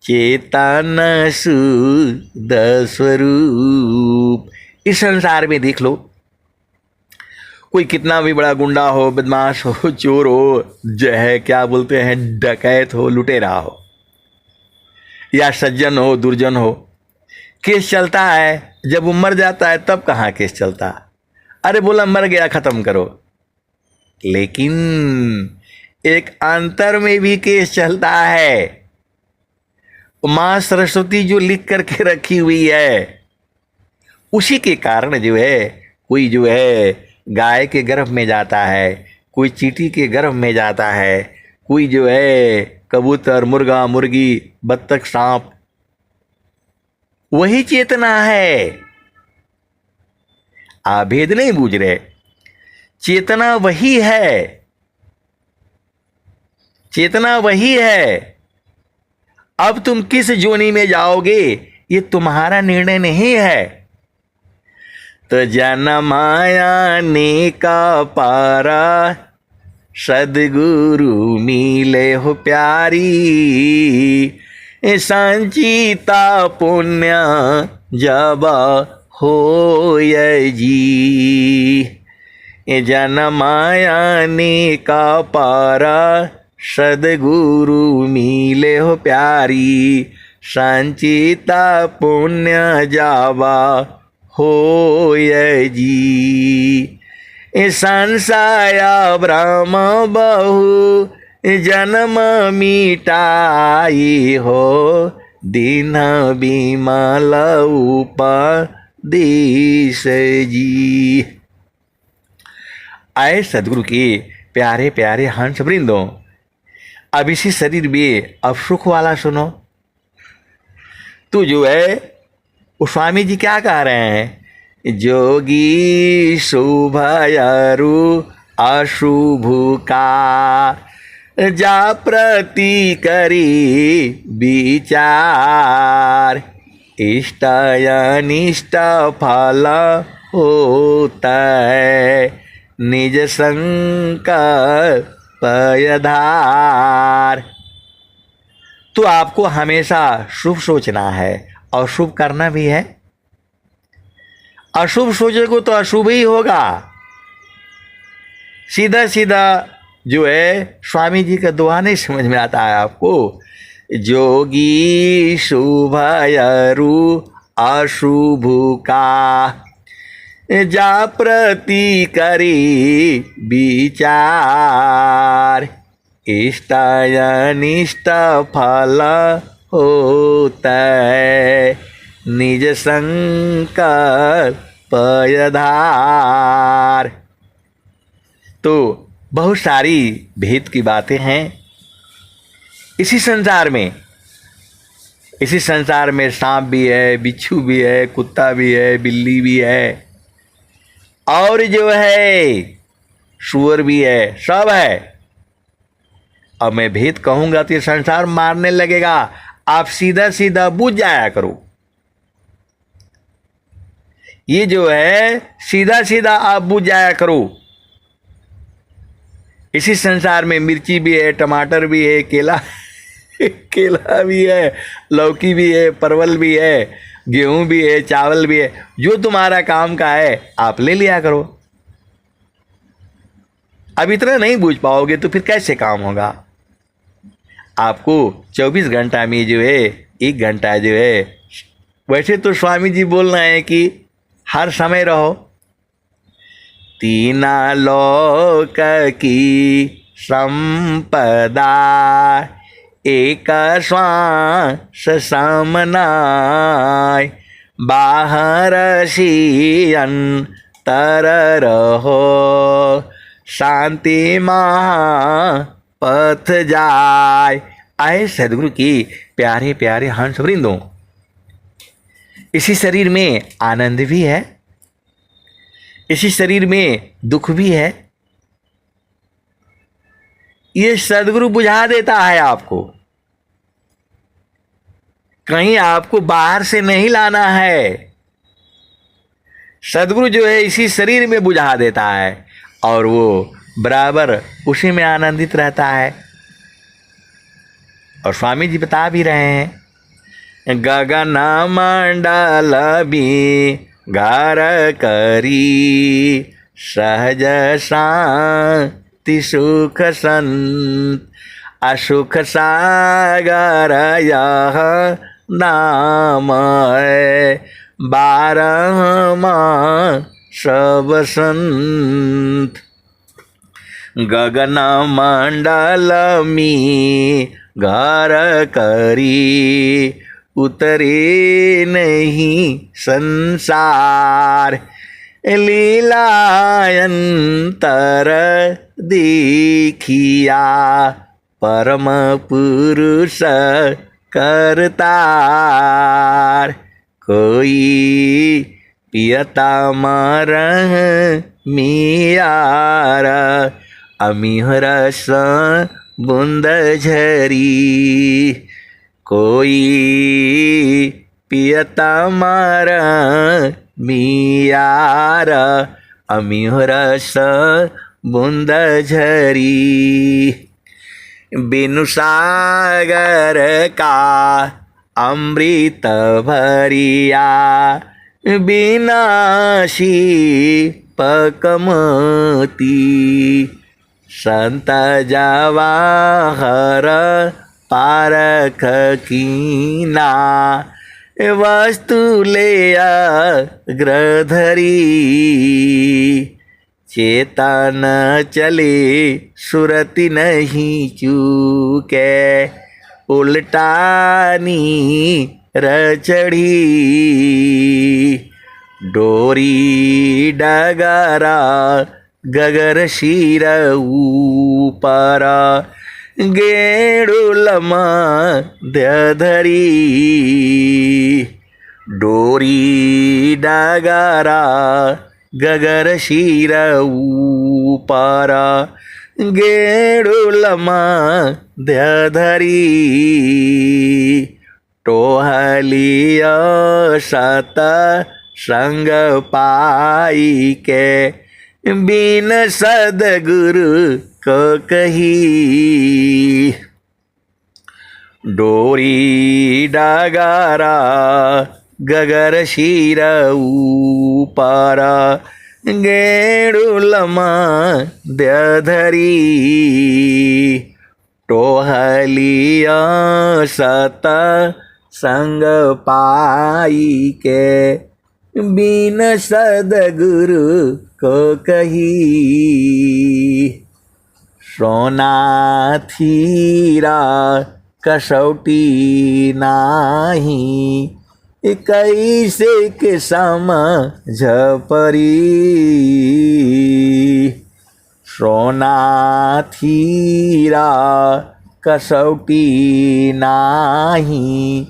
चेतन शुद्ध स्वरूप। इस संसार में देख लो, कोई कितना भी बड़ा गुंडा हो, बदमाश हो, चोर हो, जो है क्या बोलते हैं, डकैत हो, लुटेरा हो, या सज्जन हो, दुर्जन हो, केस चलता है। जब वो मर जाता है तब कहाँ केस चलता? अरे बोला मर गया, खत्म करो। लेकिन एक अंतर में भी केस चलता है। माँ सरस्वती जो लिख करके रखी हुई है, उसी के कारण जो है कोई जो है गाय के गर्भ में जाता है, कोई चींटी के गर्भ में जाता है, कोई जो है कबूतर, मुर्गा, मुर्गी, बत्तख, सांप। वही चेतना है। आप भेद नहीं बूझ रहे, चेतना वही है, चेतना वही है। अब तुम किस जोनी में जाओगे ये तुम्हारा निर्णय नहीं है। तो जनमाया ने का पारा सदगुरु मिले हो प्यारी। संचिता पुण्य जब हो जी। जनमाया ने का पारा सदगुरु मिले हो प्यारी। संचिता पुण्य जावा हो जी। संसाया ब्रह्म बहु जन्म मिटाई हो। दीन बिमल उपदेश जी। आए सदगुरु के प्यारे प्यारे हंस वृंदों, अब इसी शरीर में अब सुख वाला सुनो। तू जो है वो स्वामी जी क्या कह रहे हैं, जोगी शुभयरु अशुभ का जा प्रति करी विचार, इष्ट अनिष्ट फल होता है निज संकल्प आधार। तो आपको हमेशा शुभ सोचना है और शुभ करना भी है। अशुभ सोचोगे तो अशुभ ही होगा। सीधा सीधा जो है स्वामी जी का दोहा नहीं समझ में आता है आपको, जोगी शुभयरु अशुभ का जा प्रति करी विचार, इष्ट अनिष्ट फल होता है निज संकल्प आधार। तो बहुत सारी भेद की बातें हैं इसी संसार में। इसी संसार में सांप भी है, बिच्छू भी है, कुत्ता भी है, बिल्ली भी है, और जो है सूअर भी है, सब है। अब मैं भेद कहूंगा तो ये संसार मारने लगेगा। आप सीधा सीधा बुझ जाया करो। ये जो है सीधा सीधा आप बुझ जाया करो। इसी संसार में मिर्ची भी है, टमाटर भी है, केला भी है, लौकी भी है, परवल भी है, गेहूं भी है, चावल भी है। जो तुम्हारा काम का है आप ले लिया करो। अब इतना नहीं बूझ पाओगे तो फिर कैसे काम होगा। आपको 24 घंटा में जो है 1 घंटा जो है, वैसे तो स्वामी जी बोल रहे हैं कि हर समय रहो। तीना लोक की संपदा एक श्वास समनाय, बाहर सी अंतर रहो शांति महा पथ जाय। आए सदगुरु की प्यारे प्यारे हंस वृंदों, इसी शरीर में आनंद भी है, इसी शरीर में दुख भी है। ये सदगुरु बुझा देता है आपको। कहीं आपको बाहर से नहीं लाना है। सदगुरु जो है इसी शरीर में बुझा देता है और वो बराबर उसी में आनंदित रहता है। और स्वामी जी बता भी रहे हैं, गगन मंडल भी घर करी सहज शांति सुख संत, असुख सागर यह नाम है, 12 सब संत। गगन मंडल में घर करी उतरे नहीं संसार, लीलायंतर देखिया परम पुरुष करतार। कोई पियता मरह मियार, अमिहरस बूंद झरी। कोई पियता मारा मियार, अमिहरस बूंद झरी। बिनु सागर का अमृत भरिया, बिनाशी पकमती। संत जवाहर पारख कीना, वस्तु ले ग्रधरी। चेतन चले सुरति नहीं चूके, उल्टानी रचड़ी। डोरी डगरा गगर शीर ऊपर, गेड़ुल मध्य धरी। डोरी डगरा गगर शिर ऊपरा गेडुलमा ध्यधरी टोहलिय सत संग पाई के बिन सदगुरु को कही डोरी डगरा गगर शिर ऊपरा गेडुलमा ध्यधरी टोहलिया सत संग पाई के बिन सदगुरु को कही सोना थीरा कसौटी नाही कैसे के समझ परी सोना थीरा कसौटी नाही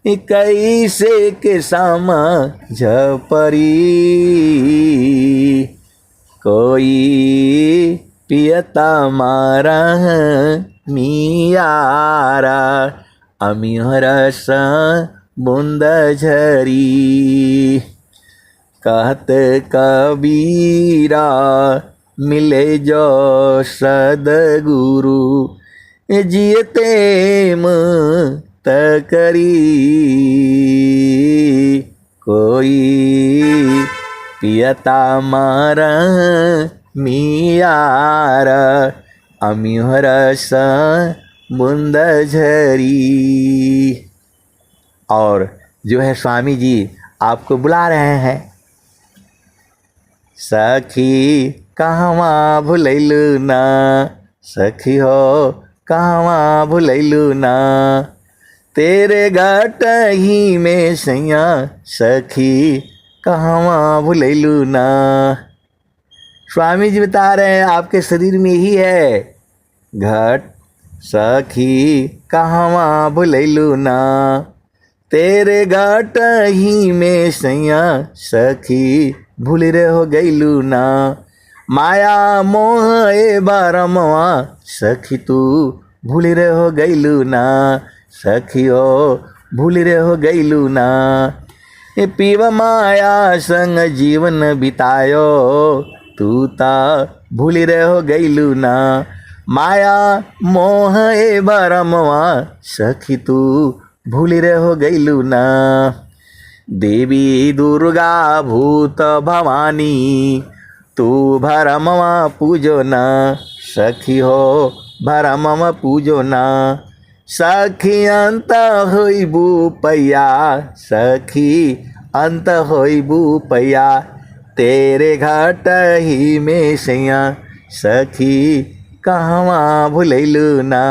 कैसे के समझ परी कोई पियता मारा मियारा अमिहरस बूंद झरी कहत कबीरा मिले जो सदगुरु जियते मुक्त करी कोई पियता मारा मियारा अमिहरस बूंद झरी। और जो है स्वामी जी आपको बुला रहे हैं, सखी कहवा भुलैलू ना, सखी हो कहवा भुलैलू ना, तेरे घाट ही में सैया सखी कहवा भुलैलू ना। स्वामी जी बता रहे हैं आपके शरीर में ही है घट, सखी कहवा भुलैलू ना, तेरे घाट ही में सैया सखी भूल रे हो गईलू ना। माया मोह ए बारमवा सखी तू भूल रे हो गईलू ना, सखी हो भूल रे हो गईलू ना। ए पीव माया संग जीवन बितायो, तू ता भूल रे हो गईलू ना। माया मोह ए बारमवा सखी तू भूल रे हो गईलू ना। देवी दुर्गा भूत भवानी तू भरमवा पूजो ना, सखी हो भरमवा पूजो ना। सखी अंत होइबू पैया, सखी अंत होइबू पैया, तेरे घाट ही में सैया सखी कहवा भुलैलू ना।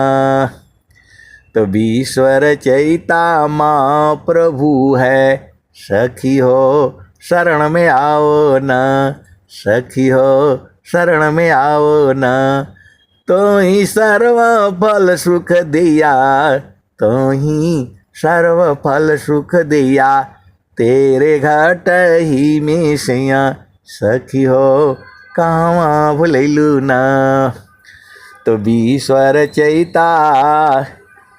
तो ईश्वर चैता माँ प्रभु है, सखी हो शरण में आओ ना, सखी हो शरण में आओ ना। तो ही सर्व फल सुख दिया, तो ही सर्व फल सुख दिया, तेरे घाट ही में सैया सखी हो कहवा भुलैलू ना। तो ईश्वर चैता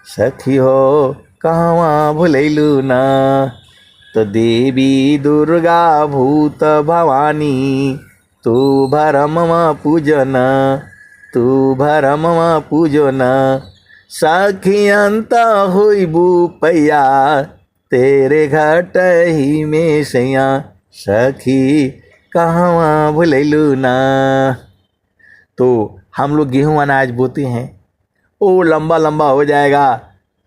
सखी हो कहवा भुलैलू ना। तो देवी दुर्गा भूत भवानी तू भरमवा पूजना, तू भरमवा पूजना। सखी अंत होइबू पैया, तेरे घाट ही में सैया सखी कहवा भुलैलू ना। तो हम लोग गेहूँ अनाज बोते हैं, वो लंबा लंबा हो जाएगा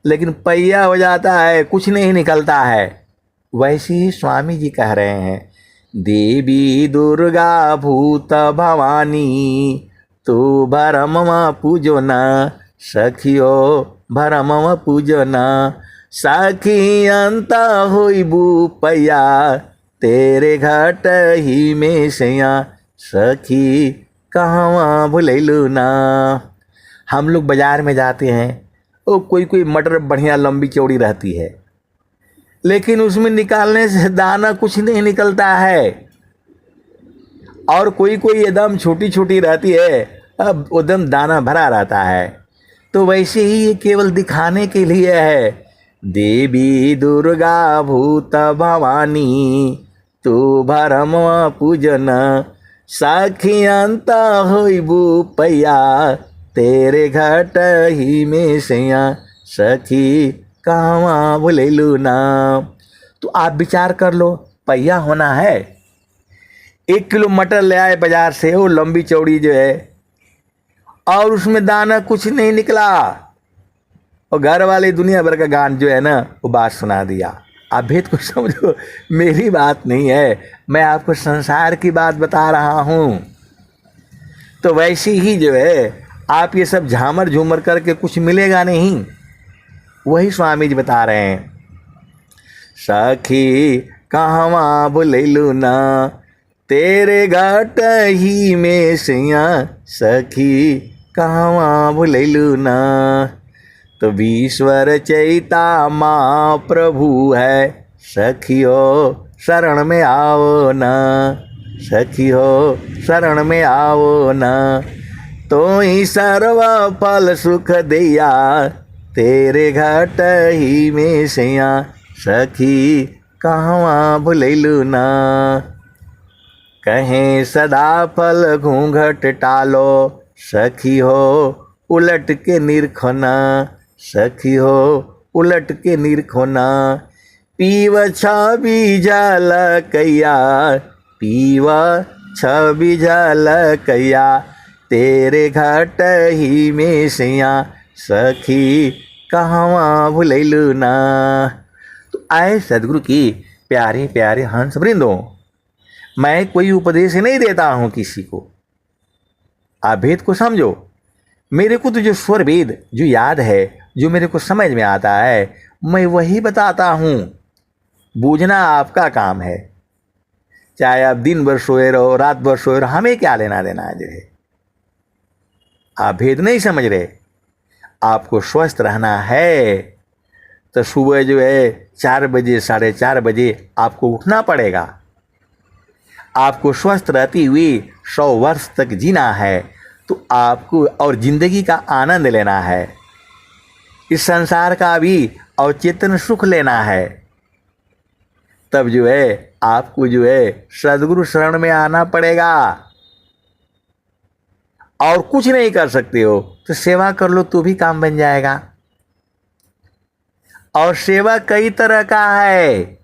लेकिन पैया हो जाता है, कुछ नहीं निकलता है। वैसे ही स्वामी जी कह रहे हैं, देवी दुर्गा भूत भवानी तू भरमवा पूजो ना, सखियो भरमवा पूजो ना। सखी अंत होइबू पैया, तेरे घाट ही में सैया सखी कहवा भुलैलू ना। हम लोग बाज़ार में जाते हैं, वो कोई कोई मटर बढ़िया लंबी चौड़ी रहती है, लेकिन उसमें निकालने से दाना कुछ नहीं निकलता है। और कोई कोई एकदम छोटी छोटी रहती है, अब एकदम दाना भरा रहता है। तो वैसे ही ये केवल दिखाने के लिए है। देवी दुर्गा भूत भवानी तू भरम पूजन, साखियंत होइबू पैया तेरे घट ही में सैया, सखी कहवा बोलेलू ना। तो आप विचार कर लो, पैया होना है। 1 किलो मटर ले आए बाजार से, वो लंबी चौड़ी जो है, और उसमें दाना कुछ नहीं निकला, और घर वाले दुनिया भर का गान जो है ना वो बात सुना दिया। आप भेद को समझो, मेरी बात नहीं है, मैं आपको संसार की बात बता रहा हूँ। तो वैसे ही जो है आप ये सब झामर झूमर करके कुछ मिलेगा नहीं। वही स्वामी जी बता रहे हैं, सखी कहवा बोलेलू ना तेरे घाट ही में सैया, सखी कहवा बोलेलू ना। तो ईश्वर चैता माँ प्रभु है, सखियो शरण में आओ ना, सखियो शरण में आओ ना। तो ही सर्व फल सुख दिया तेरे घाट ही में सैया, सखी कहवा बोलेलू ना। कहें सदा फल घूंघट टालो, सखी हो उलट के निरखना, सखी हो उलट के निरखना। पीव छवि जल कैया, पीव छवि जल कैया तेरे घाट ही में सैया, सखी कहवा भुलैलू ना। तो आए सदगुरु की प्यारे प्यारे हंस वृंदों, मैं कोई उपदेश नहीं देता हूँ किसी को, आप भेद को समझो। मेरे को तो जो स्वर वेद जो याद है, जो मेरे को समझ में आता है, मैं वही बताता हूँ। बूझना आपका काम है, चाहे आप दिन भर सोए रहो, रात भर सोए रहो, हमें क्या लेना देना है। जो है आप भेद नहीं समझ रहे। आपको स्वस्थ रहना है तो सुबह जो है 4 बजे 4:30 बजे आपको उठना पड़ेगा। आपको स्वस्थ रहती हुई 100 वर्ष तक जीना है, तो आपको और जिंदगी का आनंद लेना है, इस संसार का भी और चेतन सुख लेना है। तब जो है आपको जो है सदगुरु शरण में आना पड़ेगा। और कुछ नहीं कर सकते हो तो सेवा कर लो तो भी काम बन जाएगा। और सेवा कई तरह का है,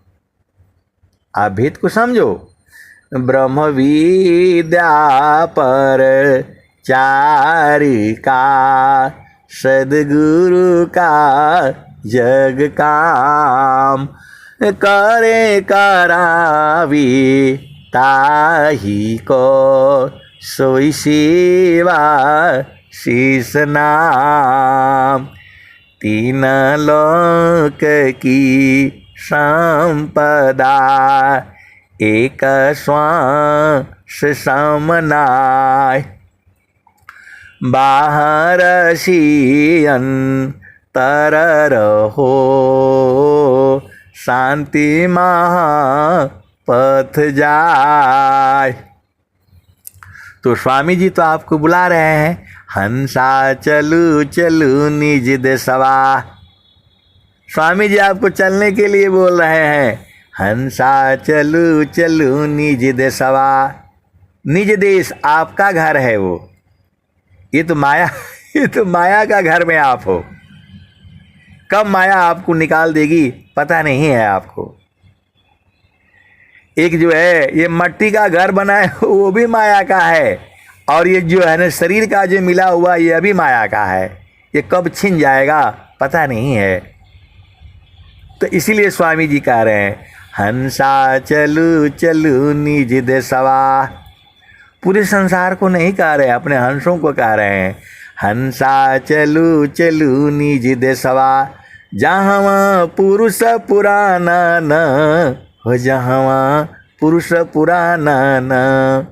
आप भेद को समझो। ब्रह्म विद्या पर चारिका, सदगुरु का जग काम। करे करावी ताही को, सोई सेवा शीस नाम। 3 लोक की संपदा, एक श्वास समनाय। बाहर सियन तर रहो, शांति महा पथ जाय। तो स्वामी जी तो आपको बुला रहे हैं, हंसा चलू चलू निज देशवा। स्वामी जी आपको चलने के लिए बोल रहे हैं, हंसा चलू चलू निज देशवा। निज देश आपका घर है वो, ये तो माया का घर में आप हो। कब माया आपको निकाल देगी पता नहीं है आपको। एक जो है ये मट्टी का घर बना है वो भी माया का है, और ये जो है ना शरीर का जो मिला हुआ ये भी माया का है। ये कब छिन जाएगा पता नहीं है। तो इसीलिए स्वामी जी कह रहे हैं, हंसा चलू चलू निज देशवा। पूरे संसार को नहीं कह रहे, अपने हंसों को कह रहे हैं। हंसा चलू चलू निज देशवा, जहाँ पुरुष पुराना न हो, जहाँ पुरुष पुराना न।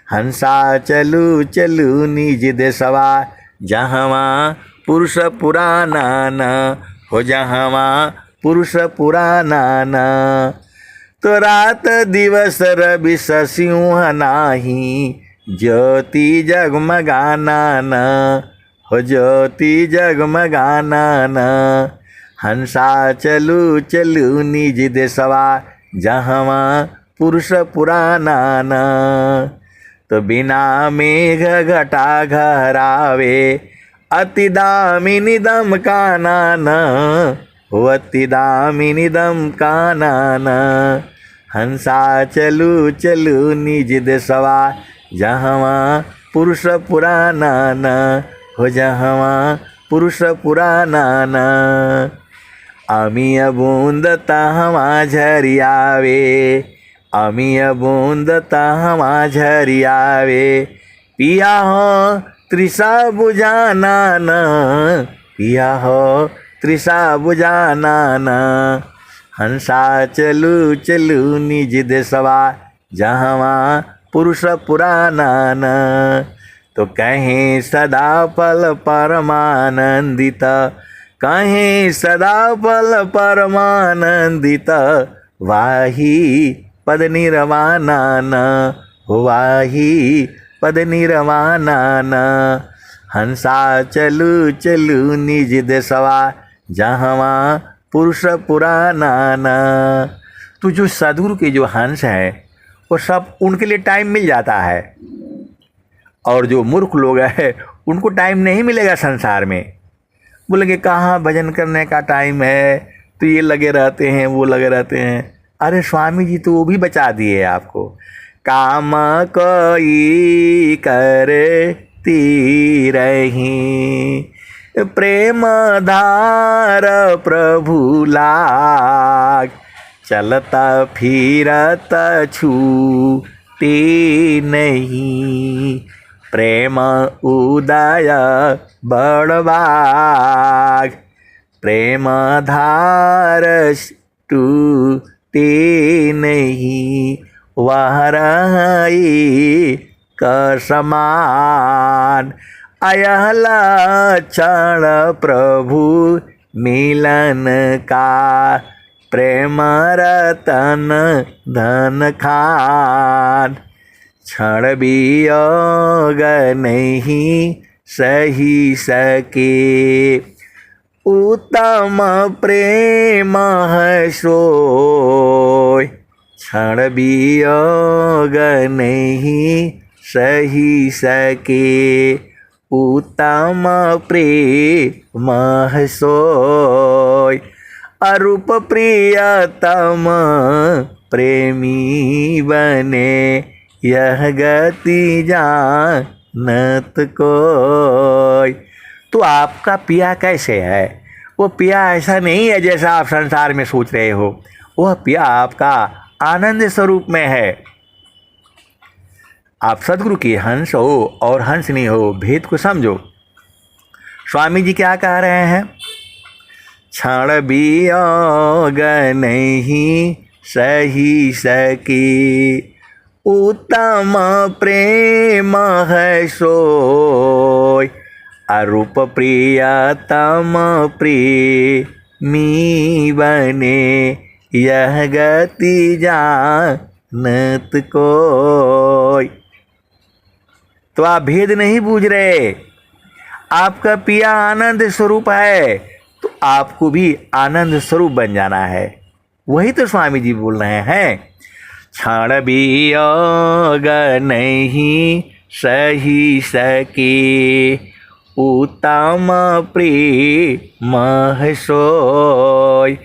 हंसा चलू चलू निज देशवा, जहाँ पुरुष पुराना न हो, जहाँ पुरुष पुराणान। तो रात दिवस रवि सिंह नाही, ज्योति जगमगानन हो ज्योति जगमगानन। हंसा चलू चलू निज देशवा, जहवा पुरुष पुराणान। तो बिना मेघ घटा घरावे, अति दामिनी दम कानन हो अति दामिनी दम कानन। हंसा चलू चलू निज देशवा, जहवा पुरुष पुराणान हो जहवा पुरुष पुराणान। अमीय बूंद तहवा झरियावे, अमीय बूंद तहवा झरियावे। पिया हो तृषा बुझानन, पिया हो तृषा बुझानन। हंसा चलू चलू निज देशवा, जहवा पुरुष पुराणान। तो कहें सदा पल परमानंदित, कहें सदा पल परमानंदित। वाही पद निर्वाणान हो वाही पद निर्वाणान। हंसा चलू चलू निज देशवा, जहवा पुरुष पुराणान। तो जो सदगुरु के जो हंस है वो सब उनके लिए टाइम मिल जाता है, और जो मूर्ख लोग हैं उनको टाइम नहीं मिलेगा संसार में। बोलेंगे कहाँ भजन करने का टाइम है, तो ये लगे रहते हैं वो लगे रहते हैं। अरे स्वामी जी तो वो भी बचा दिए आपको। काम कोई करती रही, प्रेम धार प्रभु लाग। चलता फिरत छूटे नहीं, प्रेम उदय बड़बाग। प्रेम धार टूटे नहीं, वह रही का समान। अयह लक्षण प्रभु मिलन का, प्रेम रतन धन खान। क्षण वियोग नहीं सही सके, उत्तम प्रेम है सोय। क्षण वियोग नहीं सही सके, उत्तम प्रेम है सोय। अरूप प्रियतम प्रेमी बने, यह गति जानत कोई। तो आपका पिया कैसे है? वो पिया ऐसा नहीं है जैसा आप संसार में सोच रहे हो। वह पिया आपका आनंद स्वरूप में है। आप सदगुरु की हंस हो और हंस नहीं हो, भेद को समझो। स्वामी जी क्या कह रहे हैं? क्षण वियोग नहीं सही सकी, उत्तम प्रेम है सोय। अरूप प्रियतम प्रेमी बने, यह गति जानत कोय। तो आप भेद नहीं बूझ रहे। आपका पिया आनंद स्वरूप है, तो आपको भी आनंद स्वरूप बन जाना है। वही तो स्वामी जी बोल रहे हैं। क्षण वियोग नहीं सही सके, उत्तम प्रेम है सोय।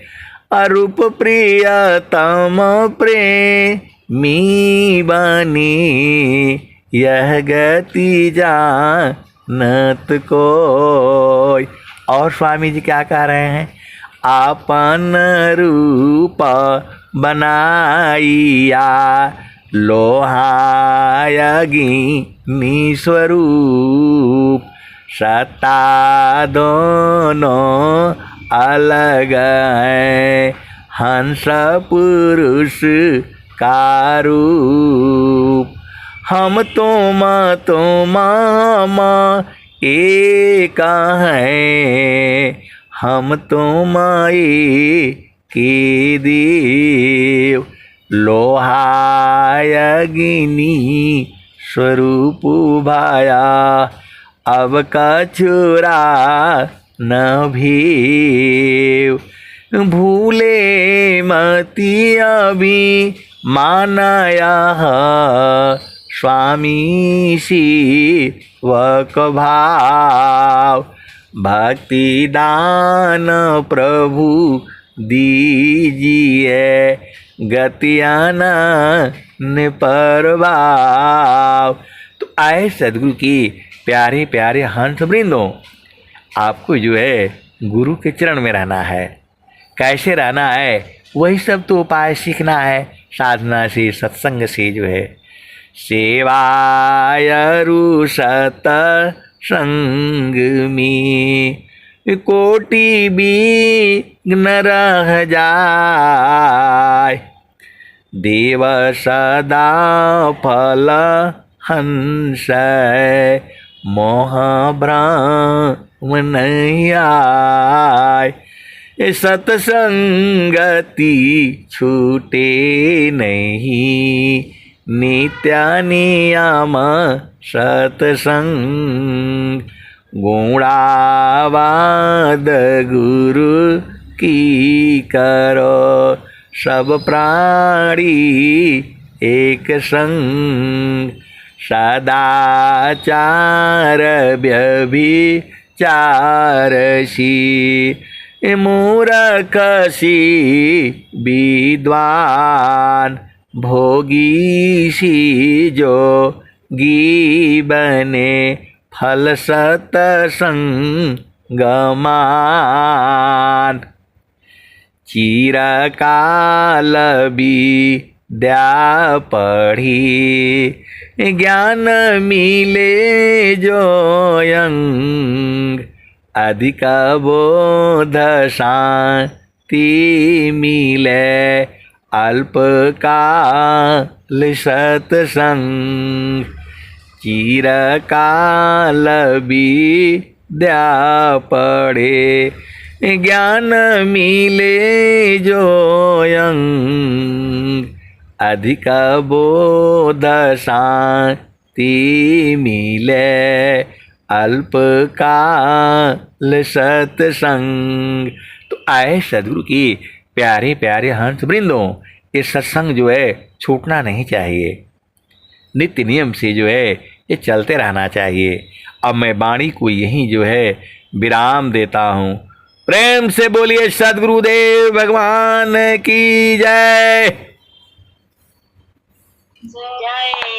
अरूप प्रियतम प्रेमी बने, यह गति जानत कोय। और स्वामी जी क्या कह रहे हैं? आपन रूप बनाइया, लोहायगी स्वरूप। सत्ता दोनों अलग है, हंस पुरुष का रूप। हम तुम एक हैं, हम तुम के देव, लोहाय अग्नि स्वरूप भाया, अब कछुरा न भेव। भूले मति अभी मानया, स्वामी शिवक भाव। भक्ति दान प्रभु दीजिए, गतियान परभाव। तो आए सदगुरु की प्यारे प्यारे हंस वृंदों, आपको जो है गुरु के चरण में रहना है। कैसे रहना है वही सब तो उपाय सीखना है, साधना से, सत्संग से जो है। सेवाय रुसत संग में, कोटि विघ्न रह जाय। देव सदा फल हंस, मोह भ्रम नहीं आय। सतसंगति छूटे नहीं, नित्य नियम सतसंग। गुणावाद गुरु की करो, सब प्राणी एक संग। सदाचार व्यभिचारसी, मूरखसी विद्वान। भोगी सी जोगी बने, फल सतसंग मान। चिरकाल विद्या पढ़ी, ज्ञान मिले जो अंग। अधिक बोध शांति मिले, अल्पकाल सत्संग। चिरकाल विद्या पढ़े, ज्ञान मिले जो अंग। अधिक बोध शांति मिले, अल्पकाल सत्संग। तो आए सदगुरु की प्यारे प्यारे हंस वृंदों, ये सत्संग जो है छूटना नहीं चाहिए। नित्य नियम से जो है ये चलते रहना चाहिए। अब मैं वाणी को यहीं जो है विराम देता हूँ। प्रेम से बोलिए सदगुरुदेव भगवान की जय। जय।